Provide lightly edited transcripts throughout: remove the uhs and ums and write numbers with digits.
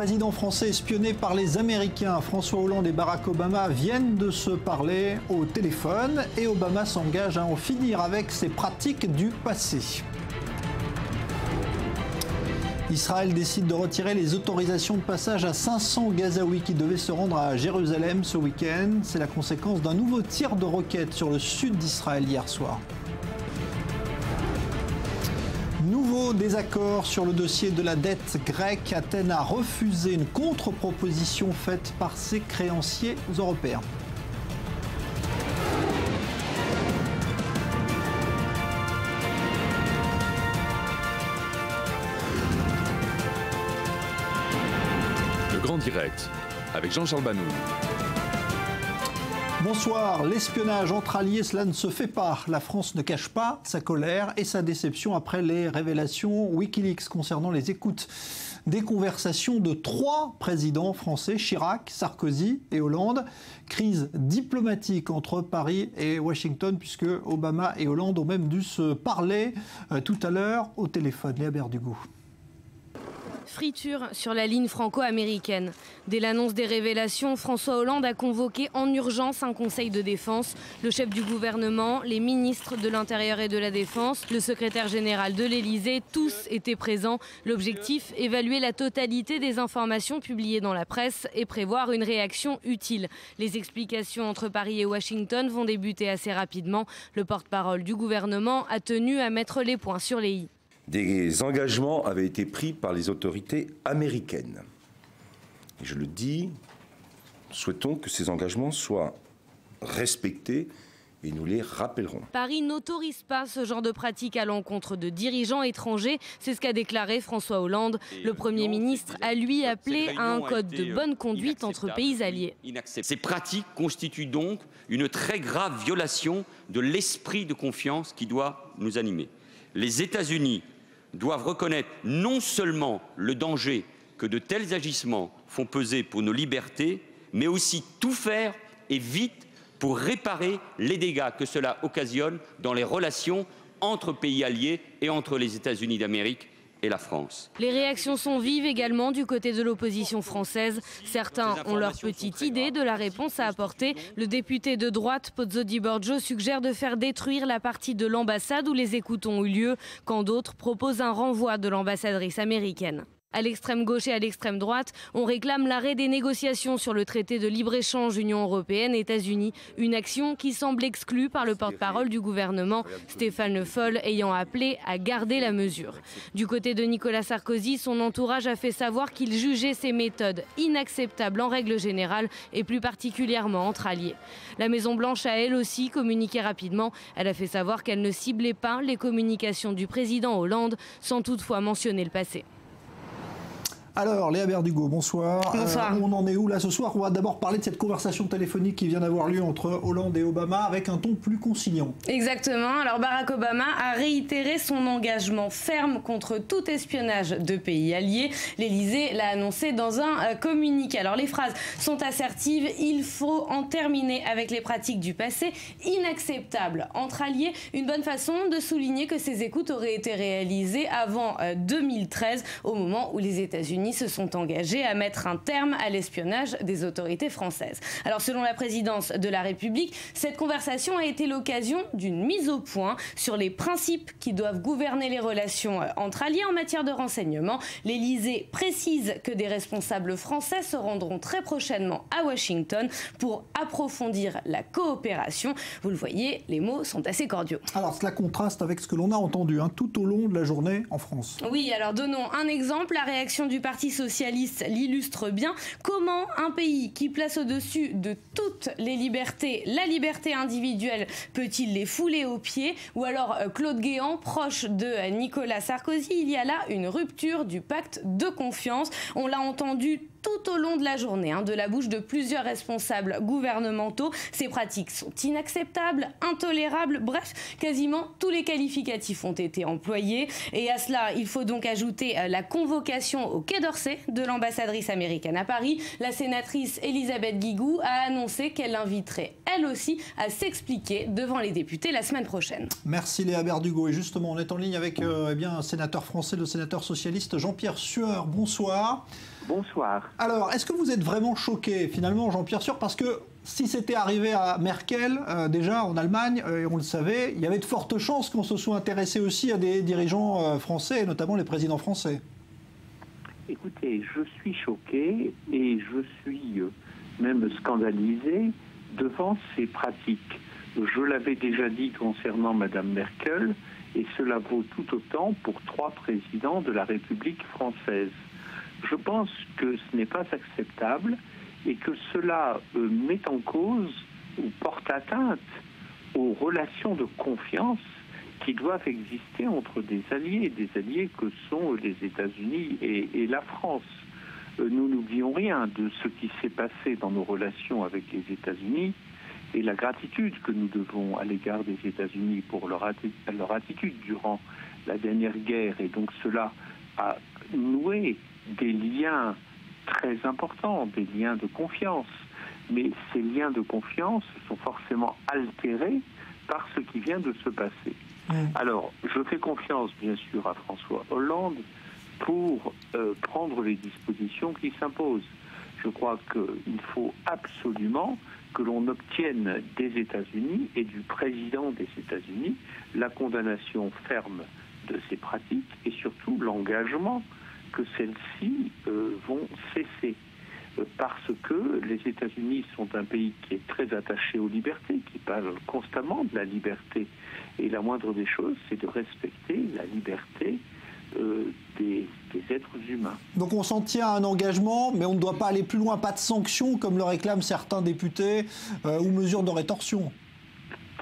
président français espionné par les Américains. François Hollande et Barack Obama viennent de se parler au téléphone et Obama s'engage à en finir avec ses pratiques du passé. Israël décide de retirer les autorisations de passage à 500 Gazaouis qui devaient se rendre à Jérusalem ce week-end. C'est la conséquence d'un nouveau tir de roquette sur le sud d'Israël hier soir. Nouveau désaccord sur le dossier de la dette grecque. Athènes a refusé une contre-proposition faite par ses créanciers européens. Le Grand Direct avec Jean-Charles Banoun. Bonsoir. L'espionnage entre alliés, cela ne se fait pas. La France ne cache pas sa colère et sa déception après les révélations Wikileaks concernant les écoutes des conversations de 3 présidents français, Chirac, Sarkozy et Hollande. Crise diplomatique entre Paris et Washington puisque Obama et Hollande ont même dû se parler tout à l'heure au téléphone. Léa Berdugo. Friture sur la ligne franco-américaine. Dès l'annonce des révélations, François Hollande a convoqué en urgence un conseil de défense. Le chef du gouvernement, les ministres de l'Intérieur et de la Défense, le secrétaire général de l'Élysée, tous étaient présents. L'objectif, évaluer la totalité des informations publiées dans la presse et prévoir une réaction utile. Les explications entre Paris et Washington vont débuter assez rapidement. Le porte-parole du gouvernement a tenu à mettre les points sur les i. Des engagements avaient été pris par les autorités américaines. Et je le dis, souhaitons que ces engagements soient respectés et nous les rappellerons. Paris n'autorise pas ce genre de pratique à l'encontre de dirigeants étrangers. C'est ce qu'a déclaré François Hollande. Le Premier ministre a lui appelé à un code de bonne conduite entre pays alliés. Ces pratiques constituent donc une très grave violation de l'esprit de confiance qui doit nous animer. Les États-Unis doivent reconnaître non seulement le danger que de tels agissements font peser pour nos libertés, mais aussi tout faire et vite pour réparer les dégâts que cela occasionne dans les relations entre pays alliés et entre les États-Unis d'Amérique et la France. Les réactions sont vives également du côté de l'opposition française. Certains ont leur petite idée de la réponse à apporter. Le député de droite, Pozzo Di Borgio, suggère de faire détruire la partie de l'ambassade où les écoutes ont eu lieu, quand d'autres proposent un renvoi de l'ambassadrice américaine. À l'extrême gauche et à l'extrême droite, on réclame l'arrêt des négociations sur le traité de libre-échange Union européenne-États-Unis, une action qui semble exclue par le porte-parole du gouvernement, Stéphane Le Foll, ayant appelé à garder la mesure. Du côté de Nicolas Sarkozy, son entourage a fait savoir qu'il jugeait ces méthodes inacceptables en règle générale et plus particulièrement entre alliés. La Maison-Blanche a elle aussi communiqué rapidement. Elle a fait savoir qu'elle ne ciblait pas les communications du président Hollande, sans toutefois mentionner le passé. Alors, Léa Berdugo, bonsoir. Bonsoir. On en est où là ce soir? On va d'abord parler de cette conversation téléphonique qui vient d'avoir lieu entre Hollande et Obama avec un ton plus conciliant. Exactement. Alors Barack Obama a réitéré son engagement ferme contre tout espionnage de pays alliés. L'Élysée l'a annoncé dans un communiqué. Alors les phrases sont assertives. Il faut en terminer avec les pratiques du passé inacceptables entre alliés. Une bonne façon de souligner que ces écoutes auraient été réalisées avant 2013, au moment où les États-Unis se sont engagés à mettre un terme à l'espionnage des autorités françaises. Alors selon la présidence de la République, cette conversation a été l'occasion d'une mise au point sur les principes qui doivent gouverner les relations entre alliés en matière de renseignement. L'Élysée précise que des responsables français se rendront très prochainement à Washington pour approfondir la coopération. Vous le voyez, les mots sont assez cordiaux. Alors cela contraste avec ce que l'on a entendu tout au long de la journée en France. Oui, alors donnons un exemple. La réaction du Parti socialiste l'illustre bien. Comment un pays qui place au-dessus de toutes les libertés la liberté individuelle peut-il les fouler aux pieds? Ou alors Claude Guéant, proche de Nicolas Sarkozy, il y a là une rupture du pacte de confiance. On l'a entendu tout au long de la journée, de la bouche de plusieurs responsables gouvernementaux. Ces pratiques sont inacceptables, intolérables, bref, quasiment tous les qualificatifs ont été employés. Et à cela, il faut donc ajouter la convocation au Quai d'Orsay de l'ambassadrice américaine à Paris. La sénatrice Elisabeth Guigou a annoncé qu'elle l'inviterait elle aussi à s'expliquer devant les députés la semaine prochaine. Merci Léa Berdugo. Et justement, on est en ligne avec un sénateur français, le sénateur socialiste Jean-Pierre Sueur. Bonsoir. Bonsoir. Alors, est-ce que vous êtes vraiment choqué, finalement, Jean-Pierre Sueur, parce que si c'était arrivé à Merkel, déjà en Allemagne, et on le savait, il y avait de fortes chances qu'on se soit intéressé aussi à des dirigeants français, et notamment les présidents français. Écoutez, je suis choqué et je suis même scandalisé devant ces pratiques. Je l'avais déjà dit concernant Mme Merkel, et cela vaut tout autant pour 3 présidents de la République française. Je pense que ce n'est pas acceptable et que cela met en cause ou porte atteinte aux relations de confiance qui doivent exister entre des alliés que sont les États-Unis et la France. Nous n'oublions rien de ce qui s'est passé dans nos relations avec les États-Unis et la gratitude que nous devons à l'égard des États-Unis pour leur attitude durant la dernière guerre. Et donc cela a noué des liens très importants, des liens de confiance. Mais ces liens de confiance sont forcément altérés par ce qui vient de se passer. Alors, je fais confiance, bien sûr, à François Hollande pour prendre les dispositions qui s'imposent. Je crois qu'il faut absolument que l'on obtienne des États-Unis et du président des États-Unis la condamnation ferme de ces pratiques et surtout l'engagement que celles-ci vont cesser. Parce que les États-Unis sont un pays qui est très attaché aux libertés, qui parle constamment de la liberté. Et la moindre des choses, c'est de respecter la liberté des êtres humains. Donc on s'en tient à un engagement, mais on ne doit pas aller plus loin, pas de sanctions comme le réclament certains députés, ou mesures de rétorsion.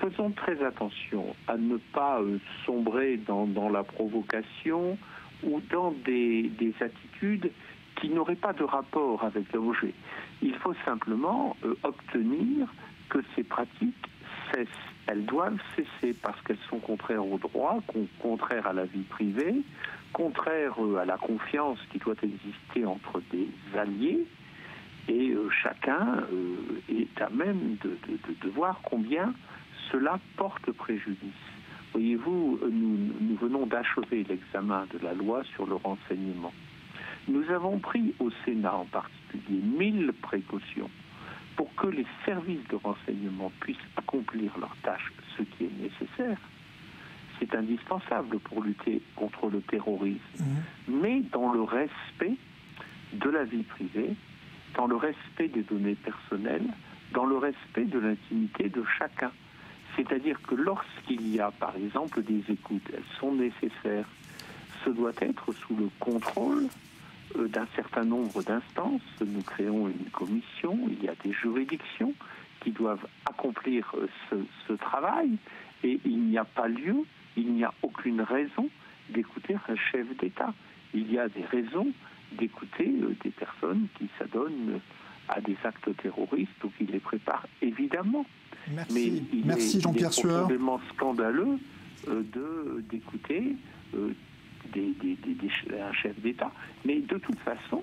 Faisons très attention à ne pas sombrer dans la provocation ou dans des attitudes qui n'auraient pas de rapport avec l'objet. Il faut simplement obtenir que ces pratiques cessent. Elles doivent cesser parce qu'elles sont contraires au droit, contraires à la vie privée, contraires à la confiance qui doit exister entre des alliés. Et chacun est à même de voir combien cela porte préjudice. Voyez-vous, nous venons d'achever l'examen de la loi sur le renseignement. Nous avons pris au Sénat en particulier 1000 précautions pour que les services de renseignement puissent accomplir leurs tâches, ce qui est nécessaire. C'est indispensable pour lutter contre le terrorisme, mais dans le respect de la vie privée, dans le respect des données personnelles, dans le respect de l'intimité de chacun. C'est-à-dire que lorsqu'il y a, par exemple, des écoutes, elles sont nécessaires, ce doit être sous le contrôle d'un certain nombre d'instances. Nous créons une commission, il y a des juridictions qui doivent accomplir ce travail et il n'y a pas lieu, il n'y a aucune raison d'écouter un chef d'État. Il y a des raisons d'écouter des personnes qui s'adonnent à des actes terroristes ou qui les préparent, évidemment. Merci, merci Jean-Pierre Sueur. Il est profondément scandaleux d'écouter un chef d'État. Mais de toute façon,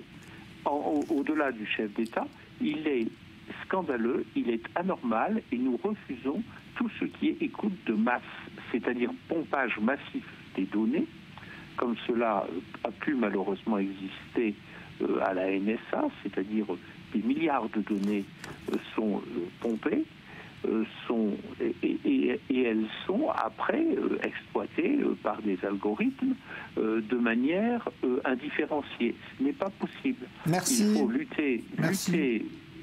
au-delà du chef d'État, il est scandaleux, il est anormal et nous refusons tout ce qui est écoute de masse, c'est-à-dire pompage massif des données, comme cela a pu malheureusement exister à la NSA, c'est-à-dire des milliards de données sont pompées, et elles sont après exploitées par des algorithmes de manière indifférenciée. Ce n'est pas possible. Merci. Il faut lutter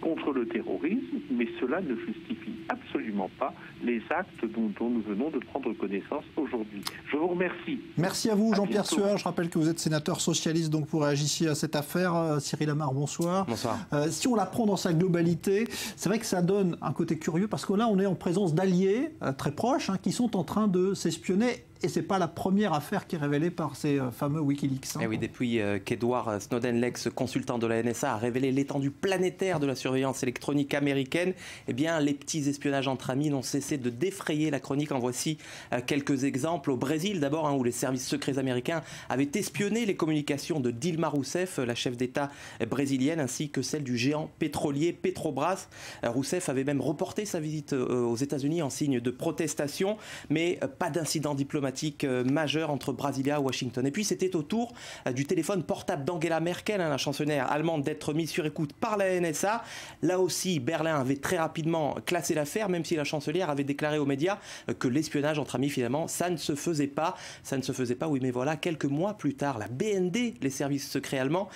contre le terrorisme, mais cela ne justifie absolument pas les actes dont nous venons de prendre connaissance aujourd'hui. Je vous remercie. Merci à vous, Jean-Pierre Sueur. Je rappelle que vous êtes sénateur socialiste, donc vous réagissez à cette affaire. Cyril Amar, bonsoir. Bonsoir. Si on la prend dans sa globalité, c'est vrai que ça donne un côté curieux, parce que là, on est en présence d'alliés très proches qui sont en train de s'espionner. Et ce n'est pas la première affaire qui est révélée par ces fameux Wikileaks. Et oui, depuis qu'Edward Snowden, l'ex-consultant de la NSA, a révélé l'étendue planétaire de la surveillance électronique américaine, eh bien, les petits espionnages entre amis n'ont cessé de défrayer la chronique. En voici quelques exemples. Au Brésil, d'abord, où les services secrets américains avaient espionné les communications de Dilma Rousseff, la chef d'État brésilienne, ainsi que celle du géant pétrolier Petrobras. Rousseff avait même reporté sa visite aux États-Unis en signe de protestation, mais pas d'incident diplomatique diplomatique majeur entre Brasilia et Washington. Et puis c'était au tour du téléphone portable d'Angela Merkel, la chancelière allemande, d'être mise sur écoute par la NSA. Là aussi, Berlin avait très rapidement classé l'affaire, même si la chancelière avait déclaré aux médias que l'espionnage entre amis, finalement, ça ne se faisait pas. Ça ne se faisait pas, oui, mais voilà, quelques mois plus tard, la BND, les services secrets allemands,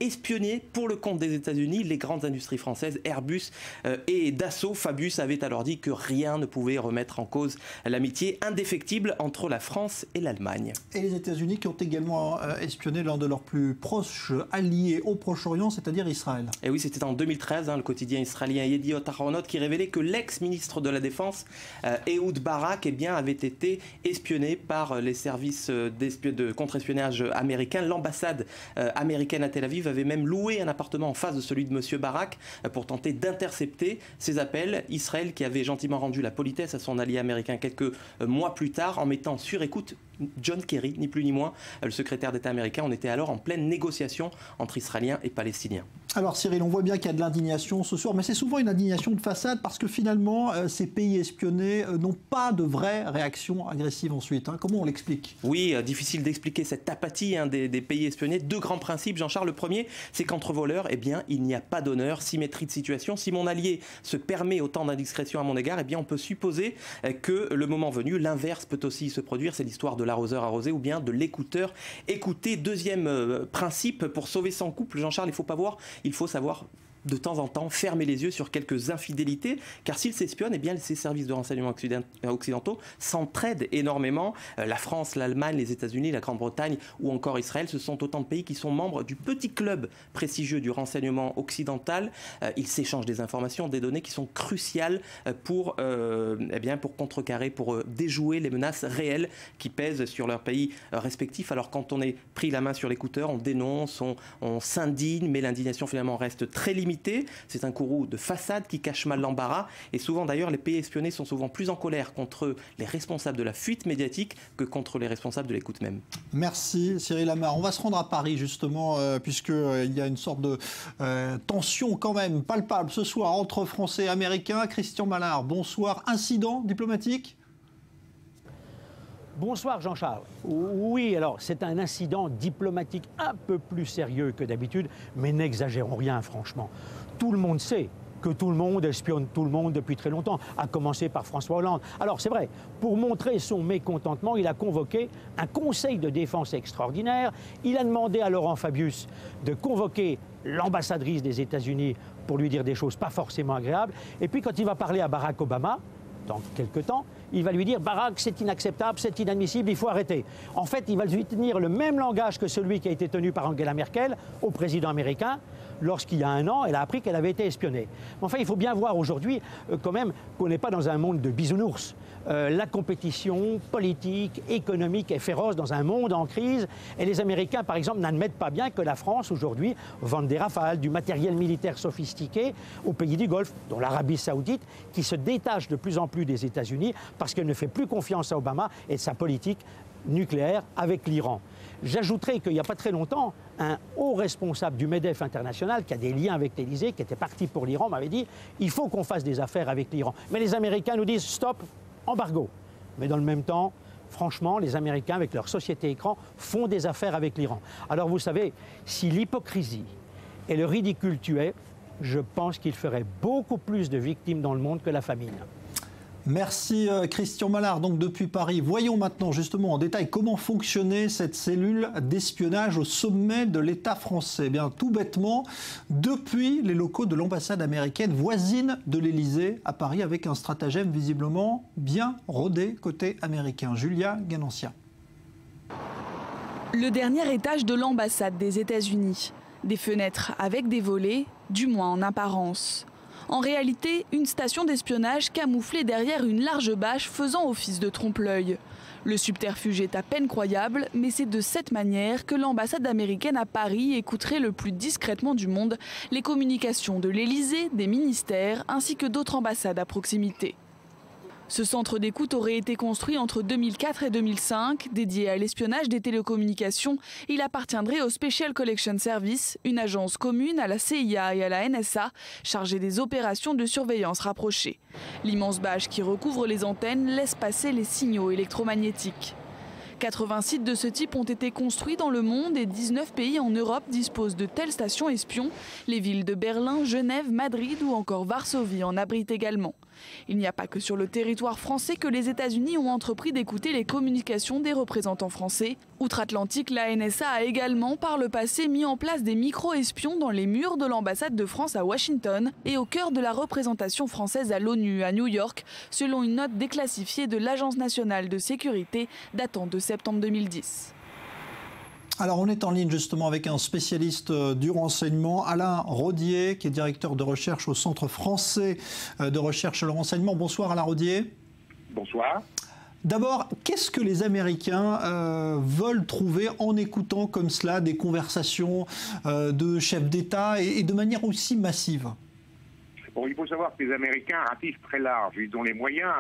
espionnaient pour le compte des États-Unis les grandes industries françaises, Airbus et Dassault. Fabius avait alors dit que rien ne pouvait remettre en cause l'amitié indéfectible entre la France et l'Allemagne. Et les États-Unis qui ont également espionné l'un de leurs plus proches alliés au Proche-Orient, c'est-à-dire Israël. Et oui, c'était en 2013, le quotidien israélien Yediot Ahronot qui révélait que l'ex-ministre de la Défense, Ehud Barak, avait été espionné par les services de contre-espionnage américains. L'ambassade américaine à Tel Aviv avait même loué un appartement en face de celui de M. Barak pour tenter d'intercepter ces appels. Israël qui avait gentiment rendu la politesse à son allié américain quelques mois plus tard en mettant sur écoute John Kerry, ni plus ni moins, le secrétaire d'État américain. On était alors en pleine négociation entre Israéliens et Palestiniens. Alors Cyril, on voit bien qu'il y a de l'indignation ce soir, mais c'est souvent une indignation de façade parce que finalement, ces pays espionnés n'ont pas de vraie réaction agressive ensuite. Comment on l'explique? Oui, difficile d'expliquer cette apathie des pays espionnés. Deux grands principes, Jean-Charles. Le premier, c'est qu'entre voleurs, il n'y a pas d'honneur, symétrie de situation. Si mon allié se permet autant d'indiscrétion à mon égard, on peut supposer que le moment venu, l'inverse peut aussi se produire. C'est l'histoire de l'arroseur arrosé ou bien de l'écouteur écouté. Deuxième principe, pour sauver son couple, Jean-Charles, il faut savoir de temps en temps fermer les yeux sur quelques infidélités, car s'ils s'espionnent, ces services de renseignement occidentaux s'entraident énormément. La France, l'Allemagne, les États-Unis, la Grande-Bretagne ou encore Israël, ce sont autant de pays qui sont membres du petit club prestigieux du renseignement occidental. Ils s'échangent des informations, des données qui sont cruciales pour contrecarrer, pour déjouer les menaces réelles qui pèsent sur leurs pays respectifs. Alors quand on est pris la main sur l'écouteur, on dénonce, on s'indigne, mais l'indignation finalement reste très limitée. C'est un courroux de façade qui cache mal l'embarras. Et souvent d'ailleurs, les pays espionnés sont souvent plus en colère contre les responsables de la fuite médiatique que contre les responsables de l'écoute même. Merci Cyril Amar. On va se rendre à Paris justement, puisqu'il y a une sorte de tension quand même palpable ce soir entre Français et Américains. Christian Mallard, bonsoir. Incident diplomatique ? Bonsoir Jean-Charles. Oui, alors c'est un incident diplomatique un peu plus sérieux que d'habitude, mais n'exagérons rien franchement. Tout le monde sait que tout le monde espionne tout le monde depuis très longtemps, à commencer par François Hollande. Alors c'est vrai, pour montrer son mécontentement, il a convoqué un conseil de défense extraordinaire. Il a demandé à Laurent Fabius de convoquer l'ambassadrice des États-Unis pour lui dire des choses pas forcément agréables. Et puis quand il va parler à Barack Obama, dans quelques temps, il va lui dire « Barack, c'est inacceptable, c'est inadmissible, il faut arrêter ». En fait, il va lui tenir le même langage que celui qui a été tenu par Angela Merkel au président américain lorsqu'il y a un an, elle a appris qu'elle avait été espionnée. Mais enfin, il faut bien voir aujourd'hui quand même qu'on n'est pas dans un monde de bisounours. La compétition politique, économique est féroce dans un monde en crise. Et les Américains, par exemple, n'admettent pas bien que la France, aujourd'hui, vende des Rafales, du matériel militaire sophistiqué aux pays du Golfe, dont l'Arabie Saoudite, qui se détache de plus en plus des États-Unis parce qu'elle ne fait plus confiance à Obama et sa politique nucléaire avec l'Iran. J'ajouterai qu'il n'y a pas très longtemps, un haut responsable du MEDEF international, qui a des liens avec l'Élysée, qui était parti pour l'Iran, m'avait dit « il faut qu'on fasse des affaires avec l'Iran ». Mais les Américains nous disent « stop ». Embargo. Mais dans le même temps, franchement, les Américains, avec leur société écran, font des affaires avec l'Iran. Alors vous savez, si l'hypocrisie et le ridicule tuaient, je pense qu'il ferait beaucoup plus de victimes dans le monde que la famine. Merci Christian Mallard, donc depuis Paris. Voyons maintenant justement en détail comment fonctionnait cette cellule d'espionnage au sommet de l'État français. Eh bien, tout bêtement, depuis les locaux de l'ambassade américaine voisine de l'Élysée à Paris, avec un stratagème visiblement bien rodé côté américain. Julia Ganancia. Le dernier étage de l'ambassade des États-Unis. Des fenêtres avec des volets, du moins en apparence. En réalité, une station d'espionnage camouflée derrière une large bâche faisant office de trompe-l'œil. Le subterfuge est à peine croyable, mais c'est de cette manière que l'ambassade américaine à Paris écouterait le plus discrètement du monde les communications de l'Élysée, des ministères ainsi que d'autres ambassades à proximité. Ce centre d'écoute aurait été construit entre 2004 et 2005, dédié à l'espionnage des télécommunications. Il appartiendrait au Special Collection Service, une agence commune à la CIA et à la NSA, chargée des opérations de surveillance rapprochées. L'immense bâche qui recouvre les antennes laisse passer les signaux électromagnétiques. 80 sites de ce type ont été construits dans le monde et 19 pays en Europe disposent de telles stations espions. Les villes de Berlin, Genève, Madrid ou encore Varsovie en abritent également. Il n'y a pas que sur le territoire français que les États-Unis ont entrepris d'écouter les communications des représentants français. Outre-Atlantique, la NSA a également par le passé mis en place des micro-espions dans les murs de l'ambassade de France à Washington et au cœur de la représentation française à l'ONU à New York, selon une note déclassifiée de l'Agence nationale de sécurité datant de septembre 2010. Alors on est en ligne justement avec un spécialiste du renseignement, Alain Rodier, qui est directeur de recherche au Centre français de recherche sur le renseignement. Bonsoir Alain Rodier. Bonsoir. D'abord, qu'est-ce que les Américains veulent trouver en écoutant comme cela des conversations de chefs d'État et de manière aussi massive ? Bon, il faut savoir que les Américains ratissent très large. Ils ont les moyens.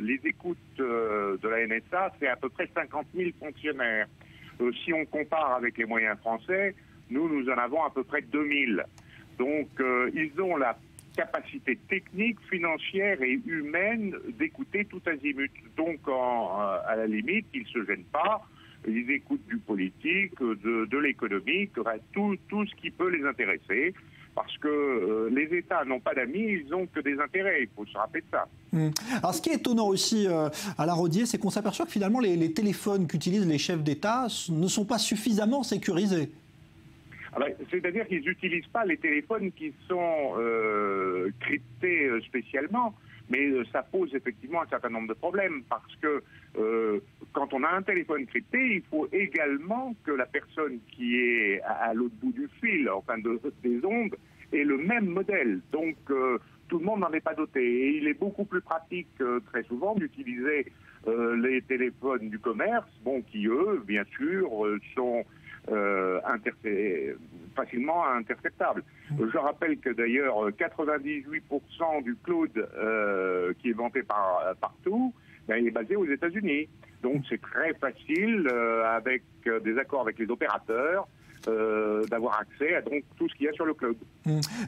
Les écoutes de la NSA, c'est à peu près 50 000 fonctionnaires. Si on compare avec les moyens français, nous en avons à peu près 2000. Donc, ils ont la capacité technique, financière et humaine d'écouter tout azimut. Donc, à la limite, ils ne se gênent pas. Ils écoutent du politique, de l'économique, tout ce qui peut les intéresser. Parce que les États n'ont pas d'amis, ils n'ont que des intérêts. Il faut se rappeler de ça. Alors, ce qui est étonnant aussi, Alain Rodier, c'est qu'on s'aperçoit que finalement, les téléphones qu'utilisent les chefs d'État ne sont pas suffisamment sécurisés. C'est-à-dire qu'ils n'utilisent pas les téléphones qui sont cryptés spécialement, mais ça pose effectivement un certain nombre de problèmes, parce que quand on a un téléphone crypté, il faut également que la personne qui est à l'autre bout du fil, enfin des ondes, ait le même modèle. Donc tout le monde n'en est pas doté. Et il est beaucoup plus pratique très souvent d'utiliser les téléphones du commerce, qui eux, bien sûr, sont facilement interceptables. Je rappelle que d'ailleurs 98% du cloud qui est vanté partout, il est basé aux États-Unis. Donc c'est très facile, avec des accords avec les opérateurs, d'avoir accès à donc tout ce qu'il y a sur le cloud.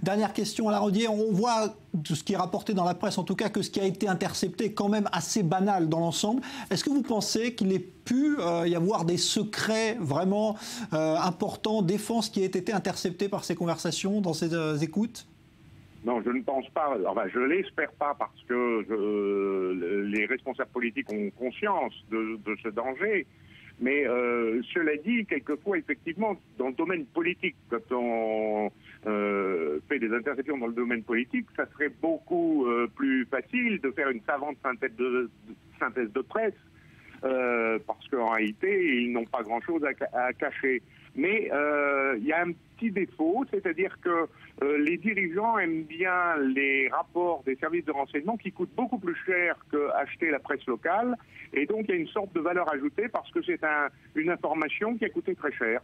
Dernière question, Alain Rodier. On voit de ce qui est rapporté dans la presse, en tout cas, que ce qui a été intercepté est quand même assez banal dans l'ensemble. Est-ce que vous pensez qu'il ait pu y avoir des secrets vraiment importants, défense qui aient été interceptés par ces conversations, dans ces écoutes ? Non, je ne pense pas, je ne l'espère pas, parce que les responsables politiques ont conscience de ce danger. Mais cela dit, quelquefois, effectivement, dans le domaine politique, quand on fait des interceptions dans le domaine politique, ça serait beaucoup plus facile de faire une savante synthèse de presse, parce qu'en réalité, ils n'ont pas grand-chose à cacher. Mais il y a un petit défaut, c'est-à-dire que les dirigeants aiment bien les rapports des services de renseignement qui coûtent beaucoup plus cher qu'acheter la presse locale. Et donc, il y a une sorte de valeur ajoutée parce que c'est une information qui a coûté très cher.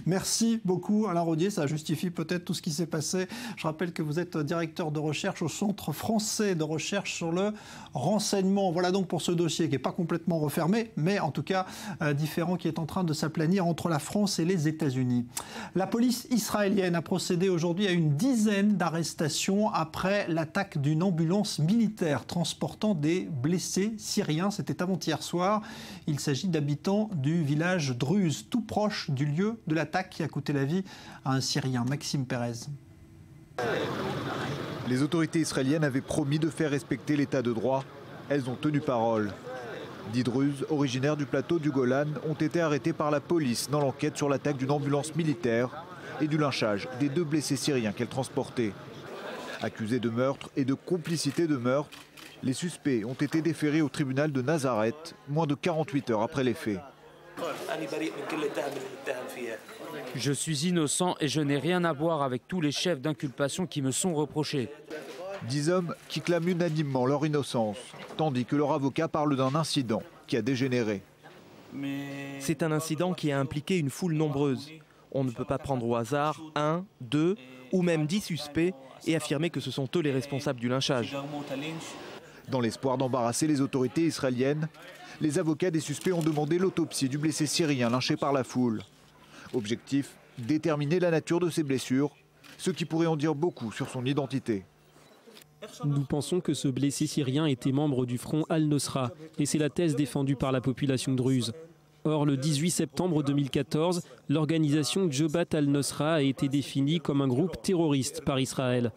Merci beaucoup, Alain Rodier. Ça justifie peut-être tout ce qui s'est passé. Je rappelle que vous êtes directeur de recherche au Centre français de recherche sur le renseignement. Voilà donc pour ce dossier qui n'est pas complètement refermé, mais en tout cas différent, qui est en train de s'aplanir entre la France et les États-Unis. La police israélienne a procédé aujourd'hui à une dizaine d'arrestations après l'attaque d'une ambulance militaire transportant des blessés syriens. C'était avant-hier soir. Il s'agit d'habitants du village Druze, tout proche du lieu de l'attaque qui a coûté la vie à un Syrien. Maxime Pérez. Les autorités israéliennes avaient promis de faire respecter l'état de droit. Elles ont tenu parole. 10 Druzes, originaires du plateau du Golan, ont été arrêtés par la police dans l'enquête sur l'attaque d'une ambulance militaire et du lynchage des 2 blessés syriens qu'elle transportait. Accusés de meurtre et de complicité de meurtre, les suspects ont été déférés au tribunal de Nazareth, moins de 48 heures après les faits. Je suis innocent et je n'ai rien à voir avec tous les chefs d'inculpation qui me sont reprochés. 10 hommes qui clament unanimement leur innocence, tandis que leur avocat parle d'un incident qui a dégénéré. C'est un incident qui a impliqué une foule nombreuse. On ne peut pas prendre au hasard 1, 2 ou même 10 suspects et affirmer que ce sont eux les responsables du lynchage. Dans l'espoir d'embarrasser les autorités israéliennes, les avocats des suspects ont demandé l'autopsie du blessé syrien lynché par la foule. Objectif, déterminer la nature de ses blessures, ce qui pourrait en dire beaucoup sur son identité. Nous pensons que ce blessé syrien était membre du front Al-Nosra et c'est la thèse défendue par la population druze. Or, le 18 septembre 2014, l'organisation Jobat al-Nosra a été définie comme un groupe terroriste par Israël.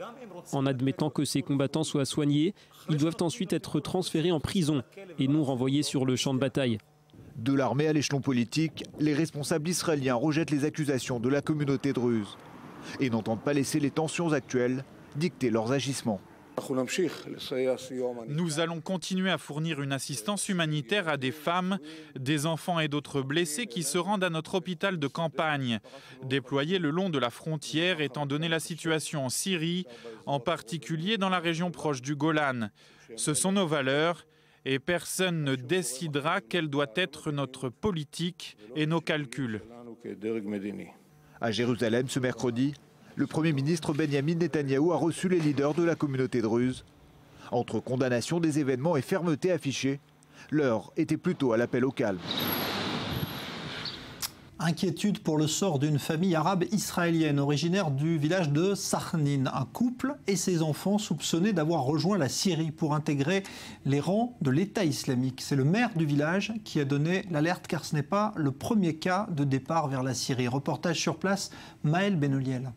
En admettant que ces combattants soient soignés, ils doivent ensuite être transférés en prison et non renvoyés sur le champ de bataille. De l'armée à l'échelon politique, les responsables israéliens rejettent les accusations de la communauté druze et n'entendent pas laisser les tensions actuelles dicter leurs agissements. Nous allons continuer à fournir une assistance humanitaire à des femmes, des enfants et d'autres blessés qui se rendent à notre hôpital de campagne, déployé le long de la frontière étant donné la situation en Syrie, en particulier dans la région proche du Golan. Ce sont nos valeurs et personne ne décidera quelle doit être notre politique et nos calculs. À Jérusalem ce mercredi, le Premier ministre Benjamin Netanyahou a reçu les leaders de la communauté druze. Entre condamnation des événements et fermeté affichée, l'heure était plutôt à l'appel au calme. Inquiétude pour le sort d'une famille arabe israélienne originaire du village de Sakhnin. Un couple et ses enfants soupçonnés d'avoir rejoint la Syrie pour intégrer les rangs de l'État islamique. C'est le maire du village qui a donné l'alerte car ce n'est pas le premier cas de départ vers la Syrie. Reportage sur place, Maël Benoliel.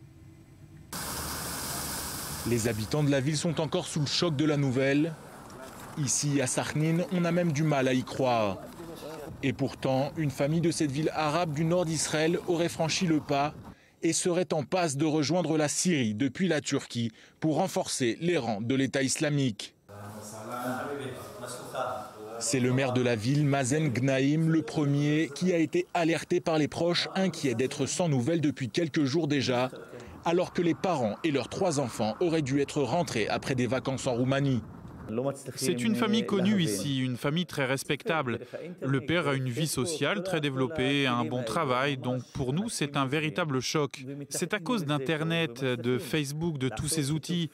Les habitants de la ville sont encore sous le choc de la nouvelle. Ici, à Sakhnin, on a même du mal à y croire. Et pourtant, une famille de cette ville arabe du nord d'Israël aurait franchi le pas et serait en passe de rejoindre la Syrie depuis la Turquie pour renforcer les rangs de l'État islamique. C'est le maire de la ville, Mazen Gnaïm, le premier, qui a été alerté par les proches, inquiets d'être sans nouvelles depuis quelques jours déjà, alors que les parents et leurs 3 enfants auraient dû être rentrés après des vacances en Roumanie. C'est une famille connue ici, une famille très respectable. Le père a une vie sociale très développée, un bon travail, donc pour nous c'est un véritable choc. C'est à cause d'Internet, de Facebook, de tous ces outils.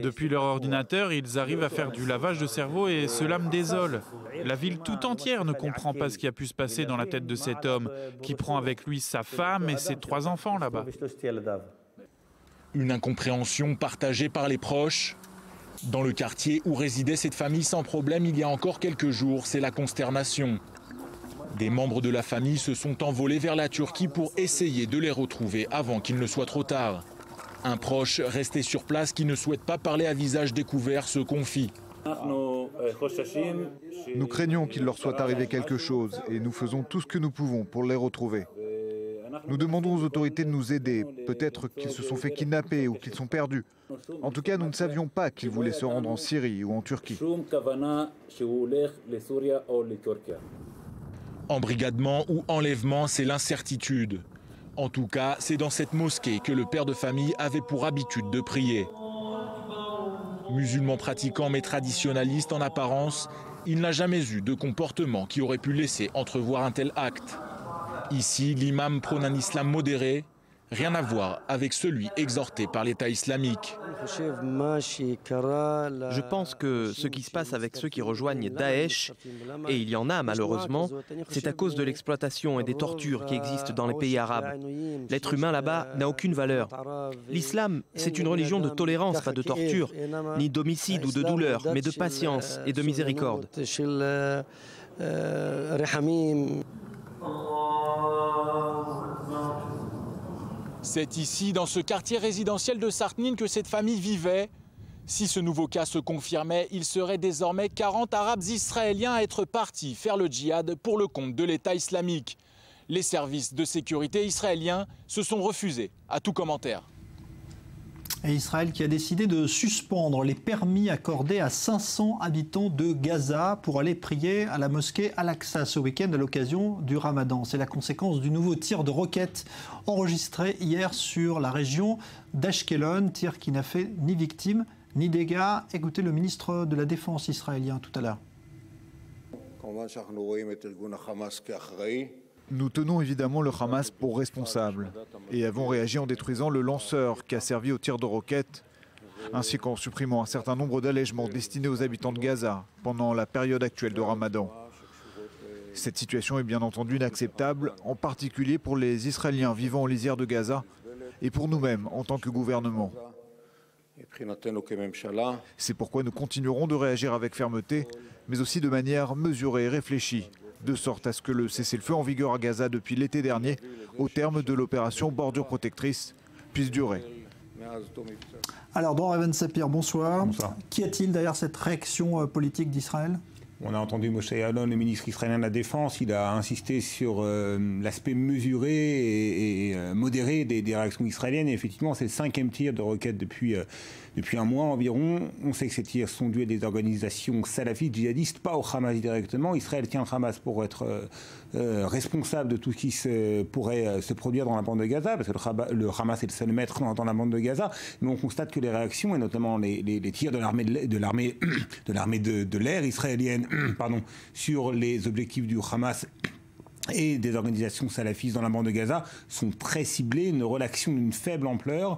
Depuis leur ordinateur, ils arrivent à faire du lavage de cerveau et cela me désole. La ville tout entière ne comprend pas ce qui a pu se passer dans la tête de cet homme, qui prend avec lui sa femme et ses 3 enfants là-bas. Une incompréhension partagée par les proches. Dans le quartier où résidait cette famille sans problème il y a encore quelques jours, c'est la consternation. Des membres de la famille se sont envolés vers la Turquie pour essayer de les retrouver avant qu'il ne soit trop tard. Un proche resté sur place qui ne souhaite pas parler à visage découvert se confie. Nous craignons qu'il leur soit arrivé quelque chose et nous faisons tout ce que nous pouvons pour les retrouver. Nous demandons aux autorités de nous aider. Peut-être qu'ils se sont fait kidnapper ou qu'ils sont perdus. En tout cas, nous ne savions pas qu'ils voulaient se rendre en Syrie ou en Turquie. Embrigadement ou enlèvement, c'est l'incertitude. En tout cas, c'est dans cette mosquée que le père de famille avait pour habitude de prier. Musulman pratiquant mais traditionnaliste en apparence, il n'a jamais eu de comportement qui aurait pu laisser entrevoir un tel acte. Ici, l'imam prône un islam modéré, rien à voir avec celui exhorté par l'État islamique. Je pense que ce qui se passe avec ceux qui rejoignent Daesh, et il y en a malheureusement, c'est à cause de l'exploitation et des tortures qui existent dans les pays arabes. L'être humain là-bas n'a aucune valeur. L'islam, c'est une religion de tolérance, pas de torture, ni d'homicide ou de douleur, mais de patience et de miséricorde. C'est ici, dans ce quartier résidentiel de Sakhnin, que cette famille vivait. Si ce nouveau cas se confirmait, il serait désormais 40 Arabes israéliens à être partis faire le djihad pour le compte de l'État islamique. Les services de sécurité israéliens se sont refusés à tout commentaire. Et Israël qui a décidé de suspendre les permis accordés à 500 habitants de Gaza pour aller prier à la mosquée Al-Aqsa ce week-end à l'occasion du Ramadan. C'est la conséquence du nouveau tir de roquettes enregistré hier sur la région d'Ashkelon, tir qui n'a fait ni victime ni dégâts. Écoutez le ministre de la Défense israélien tout à l'heure. Nous tenons évidemment le Hamas pour responsable et avons réagi en détruisant le lanceur qui a servi au tir de roquettes, ainsi qu'en supprimant un certain nombre d'allègements destinés aux habitants de Gaza pendant la période actuelle de Ramadan. Cette situation est bien entendu inacceptable, en particulier pour les Israéliens vivant en lisière de Gaza et pour nous-mêmes en tant que gouvernement. C'est pourquoi nous continuerons de réagir avec fermeté, mais aussi de manière mesurée et réfléchie, de sorte à ce que le cessez-le-feu en vigueur à Gaza depuis l'été dernier, au terme de l'opération Bordure Protectrice, puisse durer. Alors, Dror Even-Sapir, bonsoir. Bonsoir. Qu'y a-t-il derrière cette réaction politique d'Israël ? On a entendu Moshe Yaalon, le ministre israélien de la Défense. Il a insisté sur l'aspect mesuré et modéré des réactions israéliennes. Et effectivement, c'est le 5e tir de roquette depuis un mois environ. On sait que ces tirs sont dus à des organisations salafistes, djihadistes, pas au Hamas directement. Israël tient le Hamas pour être responsable de tout ce qui pourrait se produire dans la bande de Gaza, parce que le Hamas est le seul maître dans la bande de Gaza. Mais on constate que les réactions, et notamment les tirs de l'armée de l'air israélienne, sur les objectifs du Hamas et des organisations salafistes dans la bande de Gaza, sont très ciblés, une relaxation d'une faible ampleur.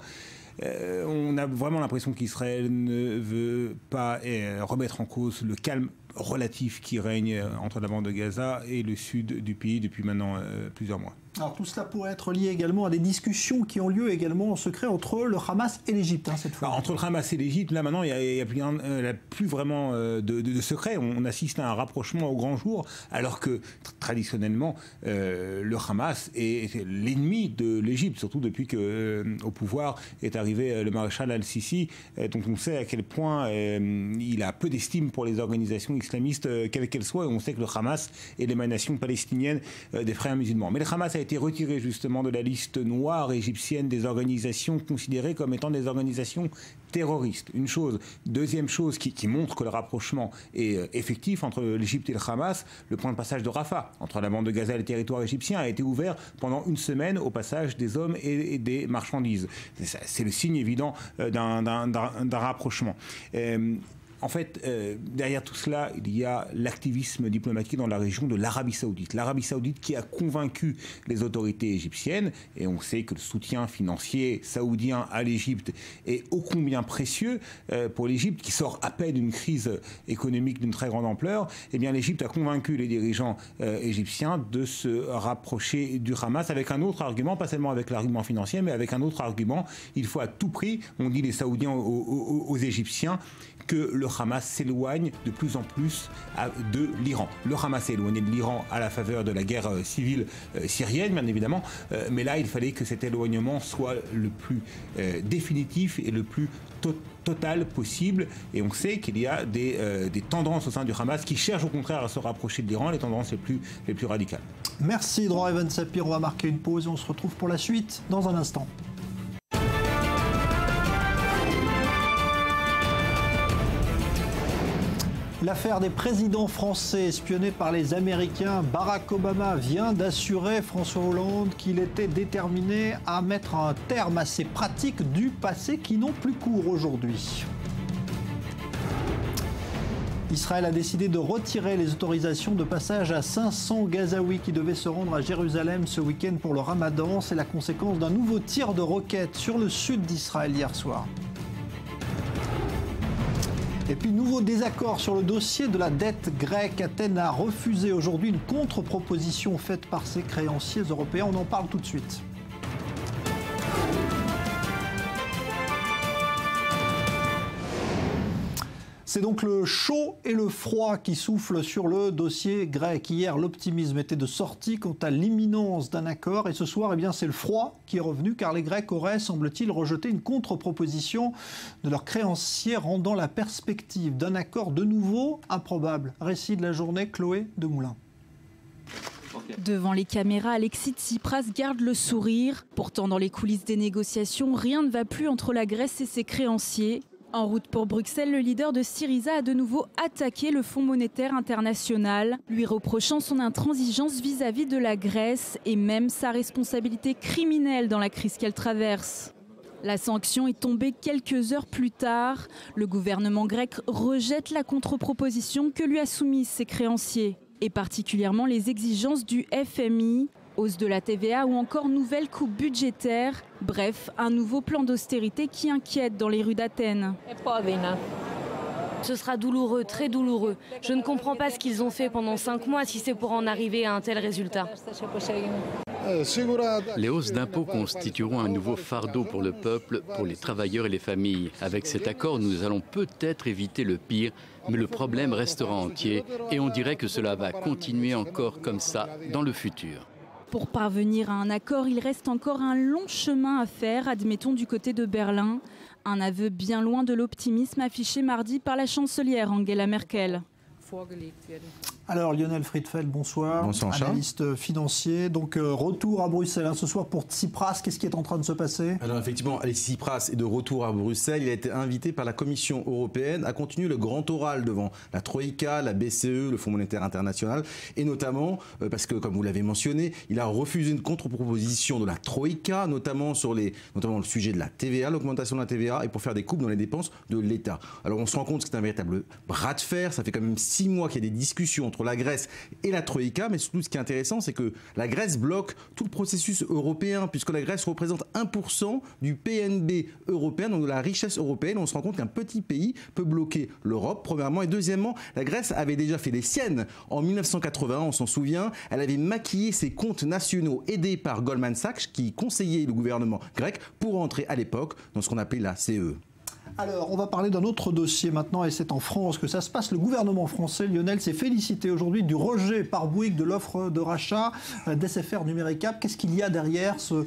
On a vraiment l'impression qu'Israël ne veut pas remettre en cause le calme relatif qui règne entre la bande de Gaza et le sud du pays depuis maintenant plusieurs mois. Alors tout cela pourrait être lié également à des discussions qui ont lieu également en secret entre le Hamas et l'Égypte, cette fois. Entre le Hamas et l'Égypte, là maintenant, il n'y a plus vraiment de secret. On assiste à un rapprochement au grand jour, alors que traditionnellement, le Hamas est l'ennemi de l'Égypte, surtout depuis qu'au pouvoir est arrivé le maréchal al-Sisi, dont on sait à quel point il a peu d'estime pour les organisations islamistes, quelles qu'elles soient, et on sait que le Hamas est l'émanation palestinienne des frères musulmans. Mais le Hamas a été retiré justement de la liste noire égyptienne des organisations considérées comme étant des organisations terroristes. Une chose. Deuxième chose qui montre que le rapprochement est effectif entre l'Égypte et le Hamas, le point de passage de Rafah, entre la bande de Gaza et le territoire égyptien, a été ouvert pendant une semaine au passage des hommes et des marchandises. C'est le signe évident d'un rapprochement. En fait, derrière tout cela, il y a l'activisme diplomatique dans la région de l'Arabie Saoudite. L'Arabie Saoudite qui a convaincu les autorités égyptiennes, et on sait que le soutien financier saoudien à l'Égypte est ô combien précieux pour l'Égypte, qui sort à peine d'une crise économique d'une très grande ampleur. Eh bien, l'Égypte a convaincu les dirigeants égyptiens de se rapprocher du Hamas avec un autre argument, pas seulement avec l'argument financier, mais avec un autre argument. Il faut à tout prix, on dit les Saoudiens aux Égyptiens, que le Hamas s'éloigne de plus en plus de l'Iran. Le Hamas s'est éloigné de l'Iran à la faveur de la guerre civile syrienne, bien évidemment, mais là, il fallait que cet éloignement soit le plus définitif et le plus total possible. Et on sait qu'il y a des tendances au sein du Hamas qui cherchent au contraire à se rapprocher de l'Iran, les tendances les plus radicales. Merci Dror Even-Sapir, on va marquer une pause et on se retrouve pour la suite dans un instant. L'affaire des présidents français espionnés par les Américains, Barack Obama vient d'assurer François Hollande qu'il était déterminé à mettre un terme à ces pratiques du passé qui n'ont plus cours aujourd'hui. Israël a décidé de retirer les autorisations de passage à 500 Gazaouis qui devaient se rendre à Jérusalem ce week-end pour le Ramadan. C'est la conséquence d'un nouveau tir de roquette sur le sud d'Israël hier soir. Et puis, nouveau désaccord sur le dossier de la dette grecque. Athènes a refusé aujourd'hui une contre-proposition faite par ses créanciers européens. On en parle tout de suite. C'est donc le chaud et le froid qui soufflent sur le dossier grec. Hier, l'optimisme était de sortie quant à l'imminence d'un accord. Et ce soir, eh bien, c'est le froid qui est revenu car les Grecs auraient, semble-t-il, rejeté une contre-proposition de leurs créanciers rendant la perspective d'un accord de nouveau improbable. Récit de la journée, Chloé Demoulin. Devant les caméras, Alexis Tsipras garde le sourire. Pourtant, dans les coulisses des négociations, rien ne va plus entre la Grèce et ses créanciers. En route pour Bruxelles, le leader de Syriza a de nouveau attaqué le Fonds monétaire international, lui reprochant son intransigeance vis-à-vis de la Grèce et même sa responsabilité criminelle dans la crise qu'elle traverse. La sanction est tombée quelques heures plus tard. Le gouvernement grec rejette la contre-proposition que lui a soumise ses créanciers, et particulièrement les exigences du FMI. Hausse de la TVA ou encore nouvelle coupe budgétaire. Bref, un nouveau plan d'austérité qui inquiète dans les rues d'Athènes. Ce sera douloureux, très douloureux. Je ne comprends pas ce qu'ils ont fait pendant 5 mois si c'est pour en arriver à un tel résultat. Les hausses d'impôts constitueront un nouveau fardeau pour le peuple, pour les travailleurs et les familles. Avec cet accord, nous allons peut-être éviter le pire, mais le problème restera entier et on dirait que cela va continuer encore comme ça dans le futur. Pour parvenir à un accord, il reste encore un long chemin à faire, admettons du côté de Berlin. Un aveu bien loin de l'optimisme affiché mardi par la chancelière Angela Merkel. Alors Lionel Friedfeld, bonsoir. Bonsoir, analyste financier. Donc retour à Bruxelles ce soir pour Tsipras. Qu'est-ce qui est en train de se passer? Alors effectivement, Alexis Tsipras est de retour à Bruxelles. Il a été invité par la Commission européenne à continuer le grand oral devant la Troïka, la BCE, le Fonds monétaire international. Et notamment, parce que comme vous l'avez mentionné, il a refusé une contre-proposition de la Troïka, notamment le sujet de la TVA, l'augmentation de la TVA, et pour faire des coupes dans les dépenses de l'État. Alors on se rend compte que c'est un véritable bras de fer. Ça fait quand même 6 mois qu'il y a des discussions entre la Grèce et la Troïka, mais surtout ce qui est intéressant, c'est que la Grèce bloque tout le processus européen, puisque la Grèce représente 1% du PNB européen, donc de la richesse européenne. On se rend compte qu'un petit pays peut bloquer l'Europe, premièrement, et deuxièmement, la Grèce avait déjà fait les siennes. En 1981, on s'en souvient, elle avait maquillé ses comptes nationaux aidés par Goldman Sachs, qui conseillait le gouvernement grec pour entrer à l'époque dans ce qu'on appelait la CE. Alors, on va parler d'un autre dossier maintenant, et c'est en France que ça se passe. Le gouvernement français, Lionel, s'est félicité aujourd'hui du rejet par Bouygues de l'offre de rachat d'SFR Numéricable. Qu'est-ce qu'il y a derrière ce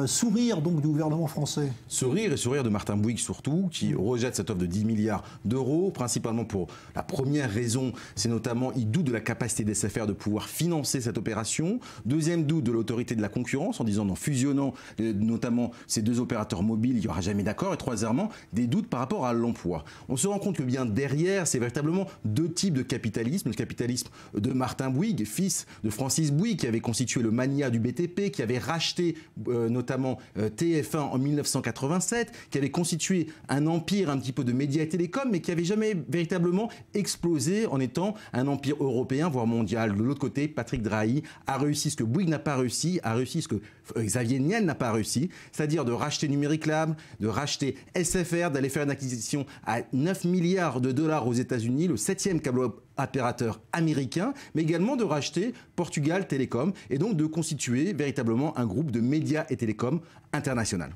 sourire donc, du gouvernement français? Sourire de Martin Bouygues surtout, qui rejette cette offre de 10 milliards d'euros, principalement pour la première raison, c'est notamment, il doute de la capacité d'SFR de pouvoir financer cette opération. Deuxième doute de l'autorité de la concurrence, en disant en fusionnant notamment ces deux opérateurs mobiles, il n'y aura jamais d'accord. Et troisièmement, des doutes par rapport à l'emploi. On se rend compte que bien derrière, c'est véritablement deux types de capitalisme. Le capitalisme de Martin Bouygues, fils de Francis Bouygues, qui avait constitué le mania du BTP, qui avait racheté notamment TF1 en 1987, qui avait constitué un empire un petit peu de médias et télécoms, mais qui n'avait jamais véritablement explosé en étant un empire européen, voire mondial. De l'autre côté, Patrick Drahi a réussi ce que Bouygues n'a pas réussi, a réussi ce que Xavier Niel n'a pas réussi, c'est-à-dire de racheter Numéricable, de racheter SFR, d'aller faire une acquisition à 9 milliards de dollars aux États-Unis, le 7e câble opérateur américain, mais également de racheter Portugal Télécom et donc de constituer véritablement un groupe de médias et télécoms international.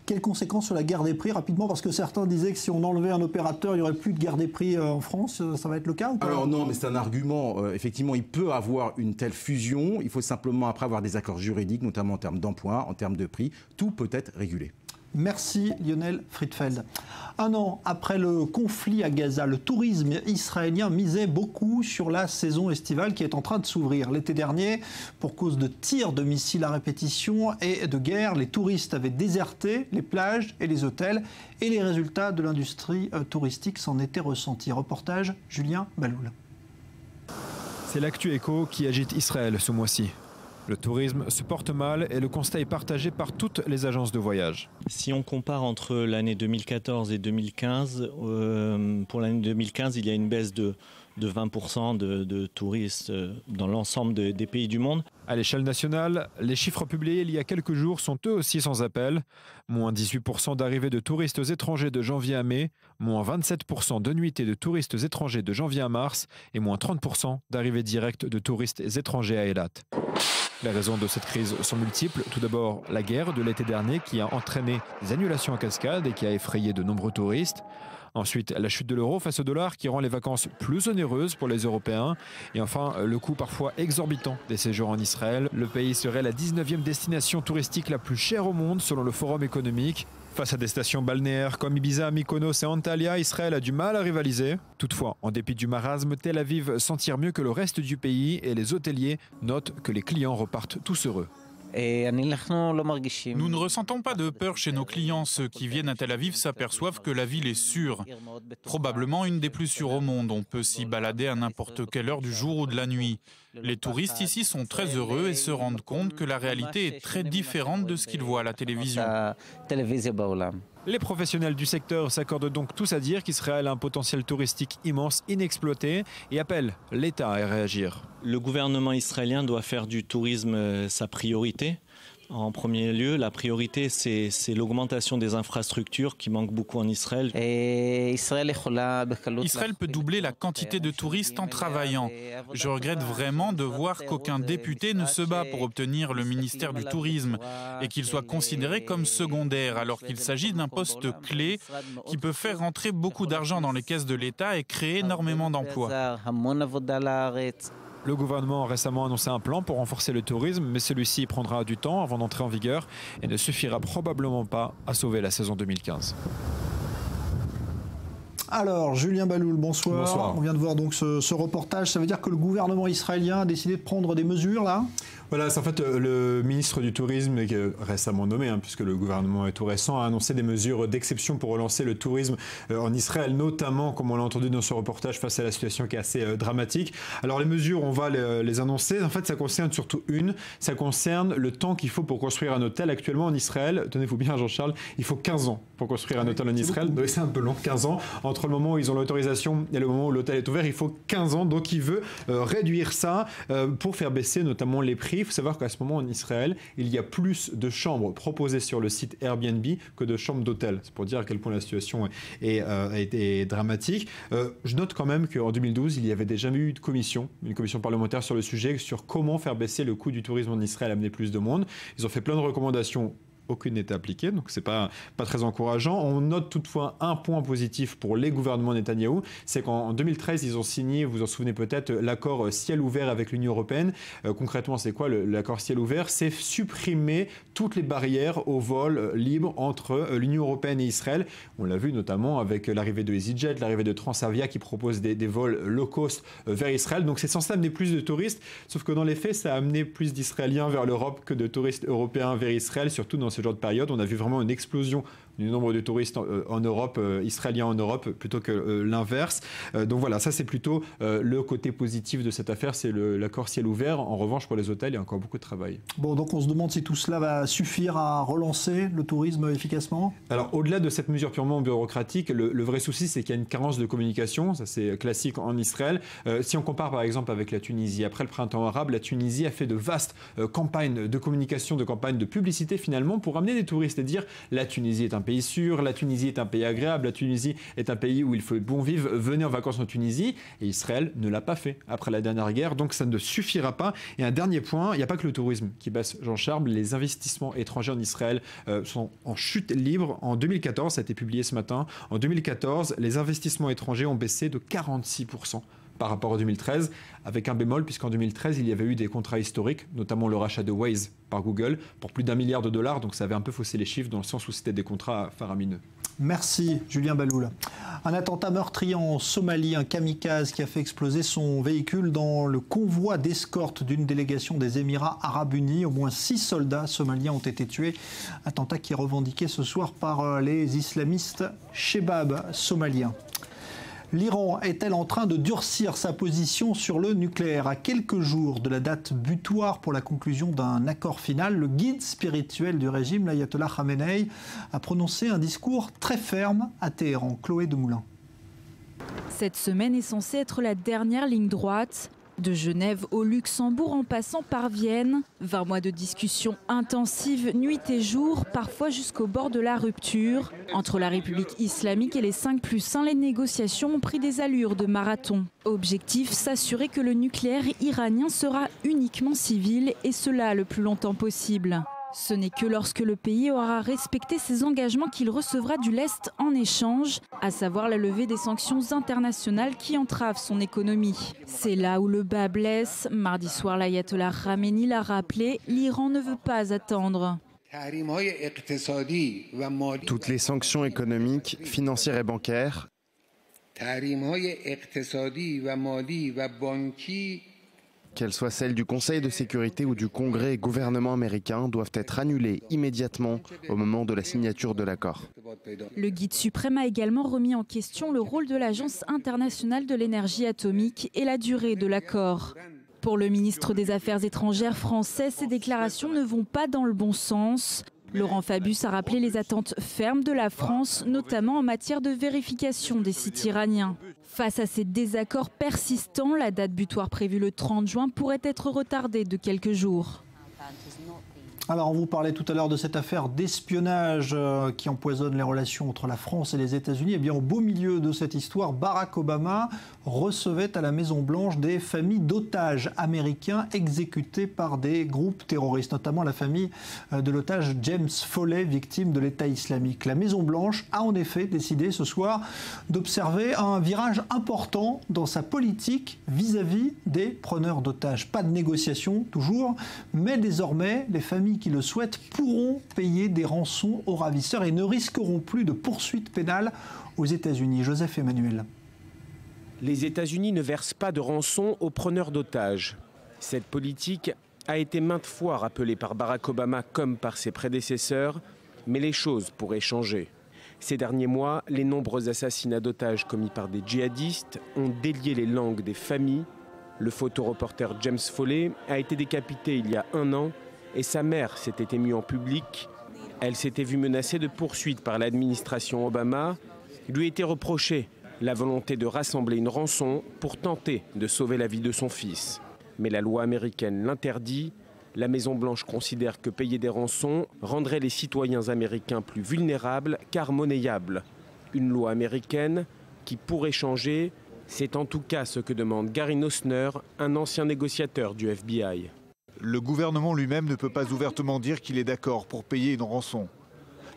Quelles conséquences sur la guerre des prix rapidement? Parce que certains disaient que si on enlevait un opérateur, il n'y aurait plus de guerre des prix en France. Ça va être le cas ou pas? Alors non, mais c'est un argument. Effectivement, il peut avoir une telle fusion. Il faut simplement après avoir des accords juridiques, notamment en termes d'emploi, en termes de prix. Tout peut être régulé. Merci Lionel Friedfeld. Un an après le conflit à Gaza, le tourisme israélien misait beaucoup sur la saison estivale qui est en train de s'ouvrir. L'été dernier, pour cause de tirs de missiles à répétition et de guerre, les touristes avaient déserté les plages et les hôtels et les résultats de l'industrie touristique s'en étaient ressentis. Reportage Julien Baloul. C'est l'actu éco qui agite Israël ce mois-ci. Le tourisme se porte mal et le constat est partagé par toutes les agences de voyage. Si on compare entre l'année 2014 et 2015, pour l'année 2015, il y a une baisse de 20% de touristes dans l'ensemble des pays du monde. À l'échelle nationale, les chiffres publiés il y a quelques jours sont eux aussi sans appel. Moins 18% d'arrivées de touristes étrangers de janvier à mai, moins 27% de nuitées de touristes étrangers de janvier à mars et moins 30% d'arrivées directes de touristes étrangers à Eilat. Les raisons de cette crise sont multiples. Tout d'abord, la guerre de l'été dernier qui a entraîné des annulations en cascade et qui a effrayé de nombreux touristes. Ensuite, la chute de l'euro face au dollar qui rend les vacances plus onéreuses pour les Européens. Et enfin, le coût parfois exorbitant des séjours en Israël. Le pays serait la 19e destination touristique la plus chère au monde selon le Forum économique. Face à des stations balnéaires comme Ibiza, Mykonos et Antalya, Israël a du mal à rivaliser. Toutefois, en dépit du marasme, Tel Aviv s'en tire mieux que le reste du pays et les hôteliers notent que les clients repartent tous heureux. Nous ne ressentons pas de peur chez nos clients. Ceux qui viennent à Tel Aviv s'aperçoivent que la ville est sûre. Probablement une des plus sûres au monde. On peut s'y balader à n'importe quelle heure du jour ou de la nuit. Les touristes ici sont très heureux et se rendent compte que la réalité est très différente de ce qu'ils voient à la télévision. Les professionnels du secteur s'accordent donc tous à dire qu'Israël a un potentiel touristique immense, inexploité, et appellent l'État à réagir. Le gouvernement israélien doit faire du tourisme sa priorité. En premier lieu, la priorité, c'est l'augmentation des infrastructures qui manquent beaucoup en Israël. Israël peut doubler la quantité de touristes en travaillant. Je regrette vraiment de voir qu'aucun député ne se bat pour obtenir le ministère du Tourisme et qu'il soit considéré comme secondaire, alors qu'il s'agit d'un poste clé qui peut faire rentrer beaucoup d'argent dans les caisses de l'État et créer énormément d'emplois. Le gouvernement a récemment annoncé un plan pour renforcer le tourisme, mais celui-ci prendra du temps avant d'entrer en vigueur et ne suffira probablement pas à sauver la saison 2015. Alors, Julien Baloul, bonsoir. Bonsoir. On vient de voir donc ce reportage. Ça veut dire que le gouvernement israélien a décidé de prendre des mesures, là ? Voilà, c'est en fait le ministre du Tourisme, qui est récemment nommé, puisque le gouvernement est tout récent, a annoncé des mesures d'exception pour relancer le tourisme en Israël, notamment, comme on l'a entendu dans ce reportage, face à la situation qui est assez dramatique. Alors les mesures, on va les annoncer. En fait, ça concerne surtout ça concerne le temps qu'il faut pour construire un hôtel. Actuellement en Israël, tenez-vous bien Jean-Charles, il faut 15 ans pour construire un hôtel en Israël. Donc c'est un peu long, 15 ans. Entre le moment où ils ont l'autorisation et le moment où l'hôtel est ouvert, il faut 15 ans. Donc il veut réduire ça pour faire baisser notamment les prix. Il faut savoir qu'à ce moment en Israël, il y a plus de chambres proposées sur le site Airbnb que de chambres d'hôtel. C'est pour dire à quel point la situation est dramatique. Je note quand même qu'en 2012, il y avait déjà eu une commission parlementaire sur le sujet, sur comment faire baisser le coût du tourisme en Israël, amener plus de monde. Ils ont fait plein de recommandations. Aucune n'est appliquée, donc c'est pas très encourageant. On note toutefois un point positif pour les gouvernements Netanyahou, c'est qu'en 2013, ils ont signé, vous vous en souvenez peut-être, l'accord ciel ouvert avec l'Union européenne. Concrètement, c'est quoi l'accord ciel ouvert? C'est supprimer toutes les barrières au vol libre entre l'Union européenne et Israël. On l'a vu notamment avec l'arrivée de EasyJet, l'arrivée de Transavia qui propose des vols low cost vers Israël. Donc c'est censé amener plus de touristes, sauf que dans les faits, ça a amené plus d'Israéliens vers l'Europe que de touristes européens vers Israël, surtout dans ce genre de période. On a vu vraiment une explosion du nombre de touristes en Europe, israéliens en Europe, plutôt que l'inverse. Donc voilà, ça c'est plutôt le côté positif de cette affaire, c'est l'accord ciel ouvert. En revanche, pour les hôtels, il y a encore beaucoup de travail. Bon, donc on se demande si tout cela va suffire à relancer le tourisme efficacement? Alors au-delà de cette mesure purement bureaucratique, le vrai souci c'est qu'il y a une carence de communication, ça c'est classique en Israël. Si on compare par exemple avec la Tunisie, après le printemps arabe, la Tunisie a fait de vastes campagnes de communication, de campagnes de publicité finalement pour amener des touristes et dire la Tunisie est un pays sûr, la Tunisie est un pays agréable, la Tunisie est un pays où il faut bon vivre, venez en vacances en Tunisie. Et Israël ne l'a pas fait après la dernière guerre, donc ça ne suffira pas. Et un dernier point, il n'y a pas que le tourisme qui baisse, Jean-Charles, les investissements étrangers en Israël sont en chute libre. En 2014, ça a été publié ce matin, en 2014, les investissements étrangers ont baissé de 46%. Par rapport à 2013, avec un bémol, puisqu'en 2013, il y avait eu des contrats historiques, notamment le rachat de Waze par Google, pour plus d'1 milliard de dollars, donc ça avait un peu faussé les chiffres, dans le sens où c'était des contrats faramineux. Merci, Julien Baloul. Un attentat meurtrier en Somalie, un kamikaze qui a fait exploser son véhicule dans le convoi d'escorte d'une délégation des Émirats Arabes Unis. Au moins 6 soldats somaliens ont été tués. Attentat qui est revendiqué ce soir par les islamistes Shebab somaliens. L'Iran est-elle en train de durcir sa position sur le nucléaire? À quelques jours de la date butoir pour la conclusion d'un accord final, le guide spirituel du régime, l'ayatollah Khamenei, a prononcé un discours très ferme à Téhéran. Chloé Demoulin. Cette semaine est censée être la dernière ligne droite. De Genève au Luxembourg en passant par Vienne, 20 mois de discussions intensives, nuit et jour, parfois jusqu'au bord de la rupture. Entre la République islamique et les 5+1, les négociations ont pris des allures de marathon. Objectif, s'assurer que le nucléaire iranien sera uniquement civil et cela le plus longtemps possible. Ce n'est que lorsque le pays aura respecté ses engagements qu'il recevra du lest en échange, à savoir la levée des sanctions internationales qui entravent son économie. C'est là où le bas blesse. Mardi soir, l'ayatollah Khamenei l'a rappelé, l'Iran ne veut pas attendre. Toutes les sanctions économiques, financières et bancaires, qu'elles soient celles du Conseil de sécurité ou du Congrès et gouvernement américain, doivent être annulées immédiatement au moment de la signature de l'accord. Le guide suprême a également remis en question le rôle de l'Agence internationale de l'énergie atomique et la durée de l'accord. Pour le ministre des Affaires étrangères français, ces déclarations ne vont pas dans le bon sens. Laurent Fabius a rappelé les attentes fermes de la France, notamment en matière de vérification des sites iraniens. Face à ces désaccords persistants, la date butoir prévue le 30 juin pourrait être retardée de quelques jours. Alors, on vous parlait tout à l'heure de cette affaire d'espionnage qui empoisonne les relations entre la France et les États-Unis. Eh bien, au beau milieu de cette histoire, Barack Obama recevait à la Maison-Blanche des familles d'otages américains exécutés par des groupes terroristes, notamment la famille de l'otage James Foley, victime de l'État islamique. La Maison-Blanche a en effet décidé ce soir d'observer un virage important dans sa politique vis-à-vis des preneurs d'otages. Pas de négociation toujours, mais désormais, les familles qui le souhaitent pourront payer des rançons aux ravisseurs et ne risqueront plus de poursuites pénales aux États-Unis. Joseph Emmanuel. Les États-Unis ne versent pas de rançon aux preneurs d'otages. Cette politique a été maintes fois rappelée par Barack Obama comme par ses prédécesseurs, mais les choses pourraient changer. Ces derniers mois, les nombreux assassinats d'otages commis par des djihadistes ont délié les langues des familles. Le photoreporter James Foley a été décapité il y a 1 an et sa mère s'était émue en public. Elle s'était vue menacée de poursuites par l'administration Obama. Il lui était reproché la volonté de rassembler une rançon pour tenter de sauver la vie de son fils. Mais la loi américaine l'interdit. La Maison-Blanche considère que payer des rançons rendrait les citoyens américains plus vulnérables car monnayables. Une loi américaine qui pourrait changer, c'est en tout cas ce que demande Gary Nossner, un ancien négociateur du FBI. Le gouvernement lui-même ne peut pas ouvertement dire qu'il est d'accord pour payer une rançon.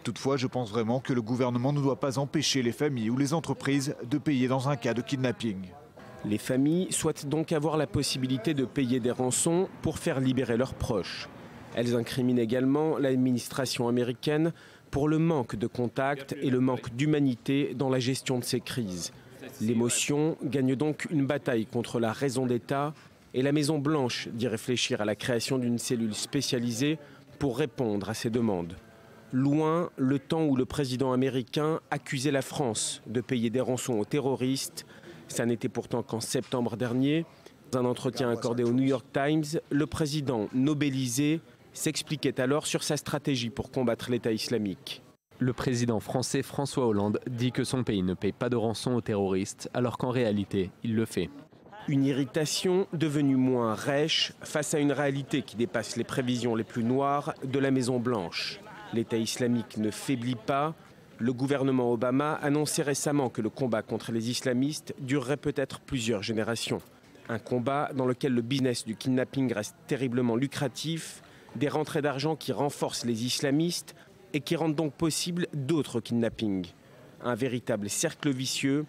Toutefois, je pense vraiment que le gouvernement ne doit pas empêcher les familles ou les entreprises de payer dans un cas de kidnapping. Les familles souhaitent donc avoir la possibilité de payer des rançons pour faire libérer leurs proches. Elles incriminent également l'administration américaine pour le manque de contact et le manque d'humanité dans la gestion de ces crises. L'émotion gagne donc une bataille contre la raison d'État et la Maison-Blanche dit réfléchir à la création d'une cellule spécialisée pour répondre à ces demandes. Loin le temps où le président américain accusait la France de payer des rançons aux terroristes. Ça n'était pourtant qu'en septembre dernier. Dans un entretien accordé au New York Times, le président nobelisé s'expliquait alors sur sa stratégie pour combattre l'État islamique. Le président français François Hollande dit que son pays ne paye pas de rançon aux terroristes, alors qu'en réalité, il le fait. Une irritation devenue moins rêche face à une réalité qui dépasse les prévisions les plus noires de la Maison-Blanche. L'État islamique ne faiblit pas. Le gouvernement Obama annonçait récemment que le combat contre les islamistes durerait peut-être plusieurs générations. Un combat dans lequel le business du kidnapping reste terriblement lucratif, des rentrées d'argent qui renforcent les islamistes et qui rendent donc possible d'autres kidnappings. Un véritable cercle vicieux,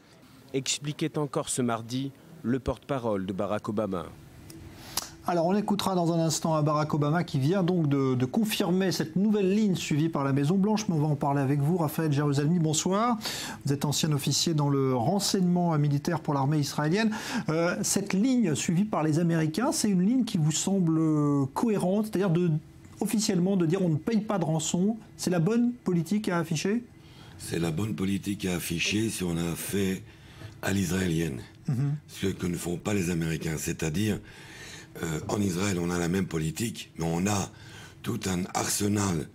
expliquait encore ce mardi le porte-parole de Barack Obama. Alors on écoutera dans un instant à Barack Obama qui vient donc de confirmer cette nouvelle ligne suivie par la Maison-Blanche, mais on va en parler avec vous. Raphaël Jérusalemi, bonsoir. Vous êtes ancien officier dans le renseignement militaire pour l'armée israélienne. Cette ligne suivie par les Américains, c'est une ligne qui vous semble cohérente, c'est-à-dire officiellement de dire on ne paye pas de rançon. C'est la bonne politique à afficher ? C'est la bonne politique à afficher si on a fait à l'israélienne. Ce que ne font pas les Américains, c'est-à-dire en Israël, on a la même politique, mais on a tout un arsenal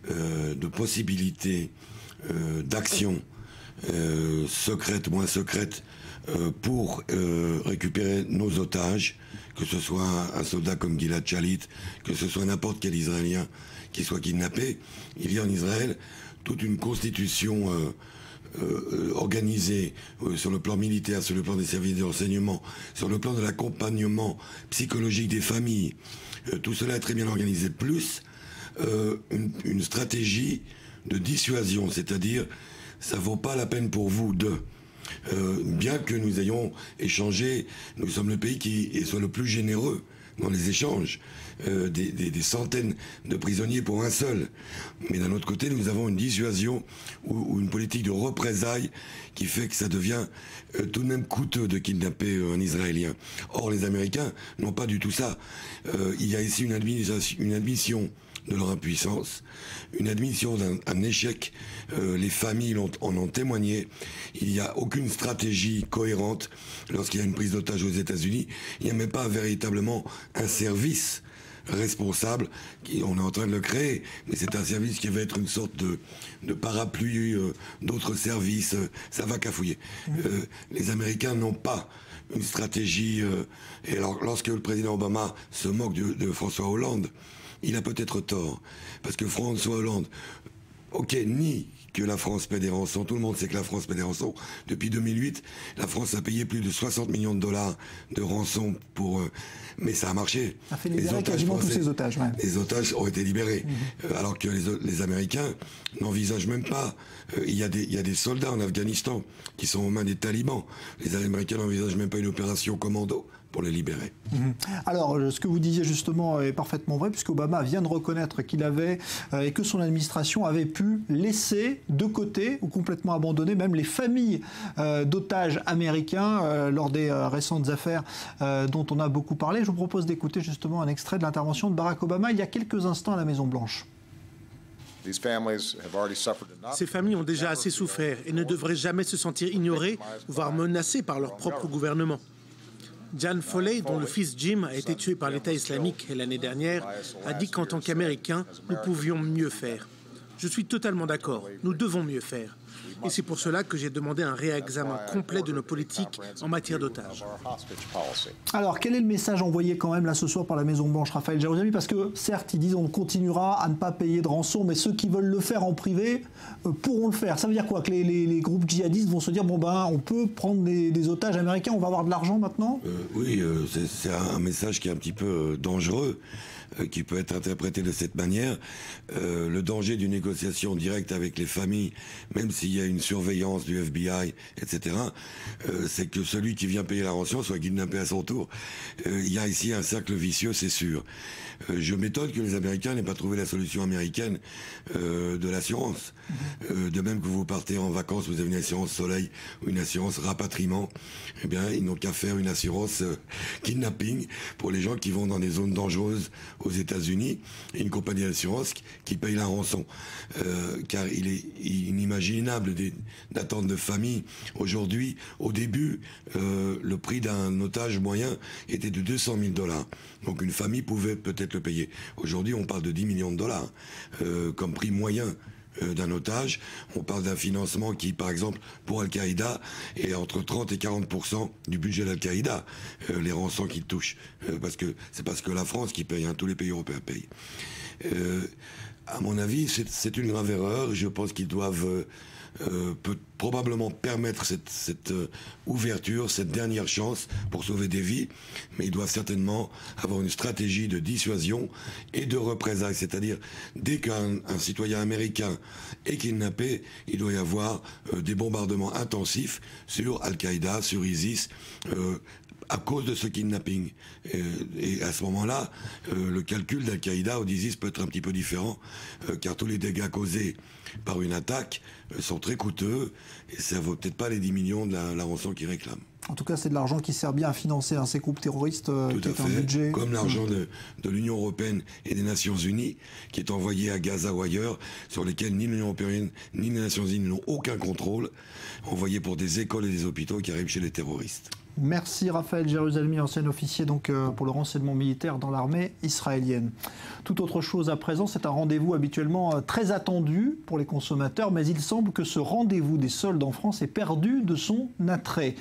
de possibilités d'action secrètes, moins secrètes, pour récupérer nos otages, que ce soit un soldat comme Gilad Shalit, que ce soit n'importe quel Israélien qui soit kidnappé. Il y a en Israël toute une constitution organisée sur le plan militaire, sur le plan des services de renseignement, sur le plan de l'accompagnement psychologique des familles. Tout cela est très bien organisé. Plus une stratégie de dissuasion, c'est-à-dire ça vaut pas la peine pour vous de... bien que nous ayons échangé, nous sommes le pays qui soit le plus généreux dans les échanges, des centaines de prisonniers pour un seul. Mais d'un autre côté, nous avons une dissuasion ou une politique de représailles qui fait que ça devient tout de même coûteux de kidnapper un Israélien. Or, les Américains n'ont pas du tout ça. Il y a ici une admission de leur impuissance, une admission d'un échec. Les familles en ont témoigné. Il n'y a aucune stratégie cohérente lorsqu'il y a une prise d'otage aux États-Unis. Il n'y a même pas véritablement un service responsable. On est en train de le créer, mais c'est un service qui va être une sorte de parapluie d'autres services. Ça va cafouiller. Les Américains n'ont pas une stratégie. Et alors, lorsque le président Obama se moque de François Hollande, il a peut-être tort. Parce que François Hollande, ok, nie que la France paie des rançons. Tout le monde sait que la France paie des rançons. Depuis 2008, la France a payé plus de 60 millions de dollars de rançons pour... mais ça a marché. Ça a fait libérer quasiment tous ces otages. Ouais. Les otages ont été libérés. Alors que les Américains n'envisagent même pas. Il y a des soldats en Afghanistan qui sont aux mains des talibans. Les Américains n'envisagent même pas une opération commando pour les libérer. Alors, ce que vous disiez justement est parfaitement vrai, puisque Obama vient de reconnaître qu'il avait et que son administration avait pu laisser de côté ou complètement abandonner même les familles d'otages américains lors des récentes affaires dont on a beaucoup parlé. Je vous propose d'écouter justement un extrait de l'intervention de Barack Obama il y a quelques instants à la Maison-Blanche. Ces familles ont déjà assez souffert et ne devraient jamais se sentir ignorées, voire menacées par leur propre gouvernement. Jan Foley, dont le fils Jim a été tué par l'État islamique l'année dernière, a dit qu'en tant qu'Américains, nous pouvions mieux faire. Je suis totalement d'accord, nous devons mieux faire. Et c'est pour cela que j'ai demandé un réexamen complet de nos politiques en matière d'otages. Alors, quel est le message envoyé quand même là ce soir par la Maison-Blanche, Raphaël Jérusalemi? Parce que certes, ils disent on continuera à ne pas payer de rançon, mais ceux qui veulent le faire en privé pourront le faire. Ça veut dire quoi? Que les groupes djihadistes vont se dire bon ben on peut prendre des otages américains, on va avoir de l'argent maintenant? Oui, c'est un message qui est un petit peu dangereux, qui peut être interprété de cette manière. Le danger d'une négociation directe avec les familles, même s'il y a une surveillance du FBI, etc., c'est que celui qui vient payer la rançon soit kidnappé à son tour. Il y a ici un cercle vicieux, c'est sûr. Je m'étonne que les Américains n'aient pas trouvé la solution américaine de l'assurance. De même que vous partez en vacances, vous avez une assurance soleil ou une assurance rapatriement, eh bien, ils n'ont qu'à faire une assurance kidnapping pour les gens qui vont dans des zones dangereuses aux États-Unis, et une compagnie d'assurance qui paye la rançon. Car il est inimaginable d'attendre de famille. Aujourd'hui, au début, le prix d'un otage moyen était de 200 000 $. Donc une famille pouvait peut-être le payer. Aujourd'hui, on parle de 10 millions de dollars comme prix moyen d'un otage. On parle d'un financement qui, par exemple, pour Al-Qaïda, est entre 30 et 40% du budget d'Al-Qaïda, les rançons qu'ils touchent. C'est parce que la France qui paye, tous les pays européens payent. À mon avis, c'est une grave erreur. Je pense qu'ils doivent probablement permettre cette ouverture, cette dernière chance pour sauver des vies, mais ils doivent certainement avoir une stratégie de dissuasion et de représailles, c'est-à-dire dès qu'un citoyen américain est kidnappé, il doit y avoir des bombardements intensifs sur Al-Qaïda, sur ISIS, à cause de ce kidnapping. Et à ce moment-là, le calcul d'Al-Qaïda ou d'ISIS peut être un petit peu différent, car tous les dégâts causés par une attaque sont très coûteux, et ça ne vaut peut-être pas les 10 millions de la rançon qu'ils réclament. En tout cas, c'est de l'argent qui sert bien à financer ces groupes terroristes. Tout à fait, un budget. Comme l'argent de l'Union européenne et des Nations Unies, qui est envoyé à Gaza ou ailleurs, sur lesquels ni l'Union européenne ni les Nations Unies n'ont aucun contrôle, envoyé pour des écoles et des hôpitaux qui arrivent chez les terroristes. Merci Raphaël Jérusalemi, ancien officier donc, pour le renseignement militaire dans l'armée israélienne. Tout autre chose à présent, c'est un rendez-vous habituellement très attendu pour les consommateurs, mais il semble que ce rendez-vous des soldes en France ait perdu de son attrait.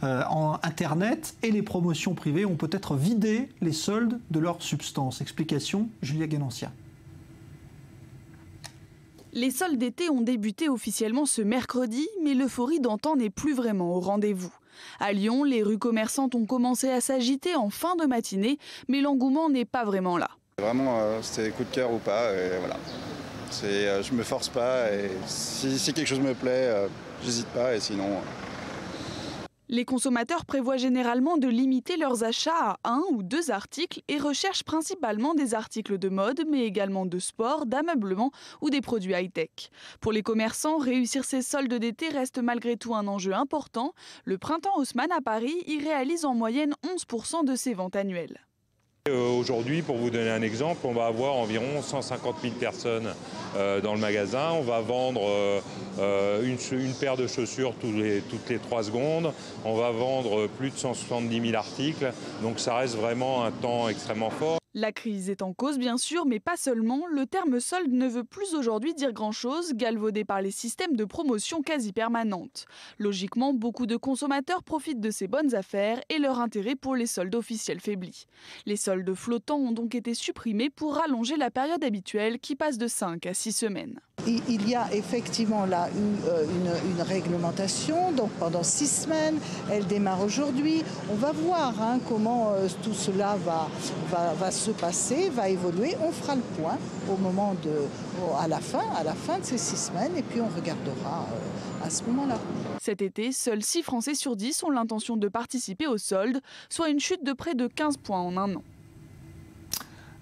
Internet et les promotions privées ont peut-être vidé les soldes de leur substance. Explication, Julia Guénancia. Les soldes d'été ont débuté officiellement ce mercredi, mais l'euphorie d'antan n'est plus vraiment au rendez-vous. À Lyon, les rues commerçantes ont commencé à s'agiter en fin de matinée, mais l'engouement n'est pas vraiment là. Vraiment, c'était coup de cœur ou pas, et voilà. Je me force pas, et si quelque chose me plaît, j'hésite pas, et sinon... Les consommateurs prévoient généralement de limiter leurs achats à 1 ou 2 articles et recherchent principalement des articles de mode, mais également de sport, d'ameublement ou des produits high-tech. Pour les commerçants, réussir ces soldes d'été reste malgré tout un enjeu important. Le Printemps Haussmann à Paris y réalise en moyenne 11% de ses ventes annuelles. Aujourd'hui, pour vous donner un exemple, on va avoir environ 150 000 personnes dans le magasin. On va vendre une paire de chaussures toutes les 3 secondes. On va vendre plus de 170 000 articles. Donc ça reste vraiment un temps extrêmement fort. La crise est en cause bien sûr, mais pas seulement. Le terme solde ne veut plus aujourd'hui dire grand-chose, galvaudé par les systèmes de promotion quasi permanentes. Logiquement, beaucoup de consommateurs profitent de ces bonnes affaires et leur intérêt pour les soldes officiels faiblit. Les soldes flottants ont donc été supprimés pour rallonger la période habituelle qui passe de 5 à 6 semaines. Il y a effectivement là une réglementation, donc pendant 6 semaines, elle démarre aujourd'hui. On va voir comment tout cela va se passer, va évoluer. On fera le point à la fin de ces 6 semaines et puis on regardera à ce moment-là. Cet été, seuls 6 Français sur 10 ont l'intention de participer aux soldes, soit une chute de près de 15 points en un an.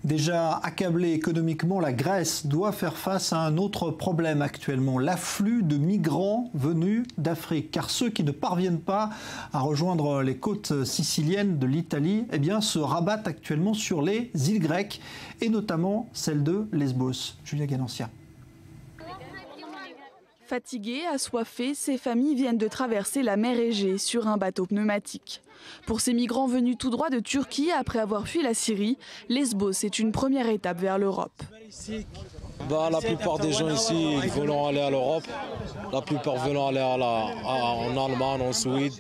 Déjà accablée économiquement, la Grèce doit faire face à un autre problème actuellement, l'afflux de migrants venus d'Afrique. Car ceux qui ne parviennent pas à rejoindre les côtes siciliennes de l'Italie, se rabattent actuellement sur les îles grecques, et notamment celle de Lesbos. Julia Ganancia. Fatiguées, assoiffées, ces familles viennent de traverser la mer Égée sur un bateau pneumatique. Pour ces migrants venus tout droit de Turquie après avoir fui la Syrie, Lesbos est une première étape vers l'Europe. La plupart des gens ici veulent aller à l'Europe, la plupart veulent aller en Allemagne, en Suède,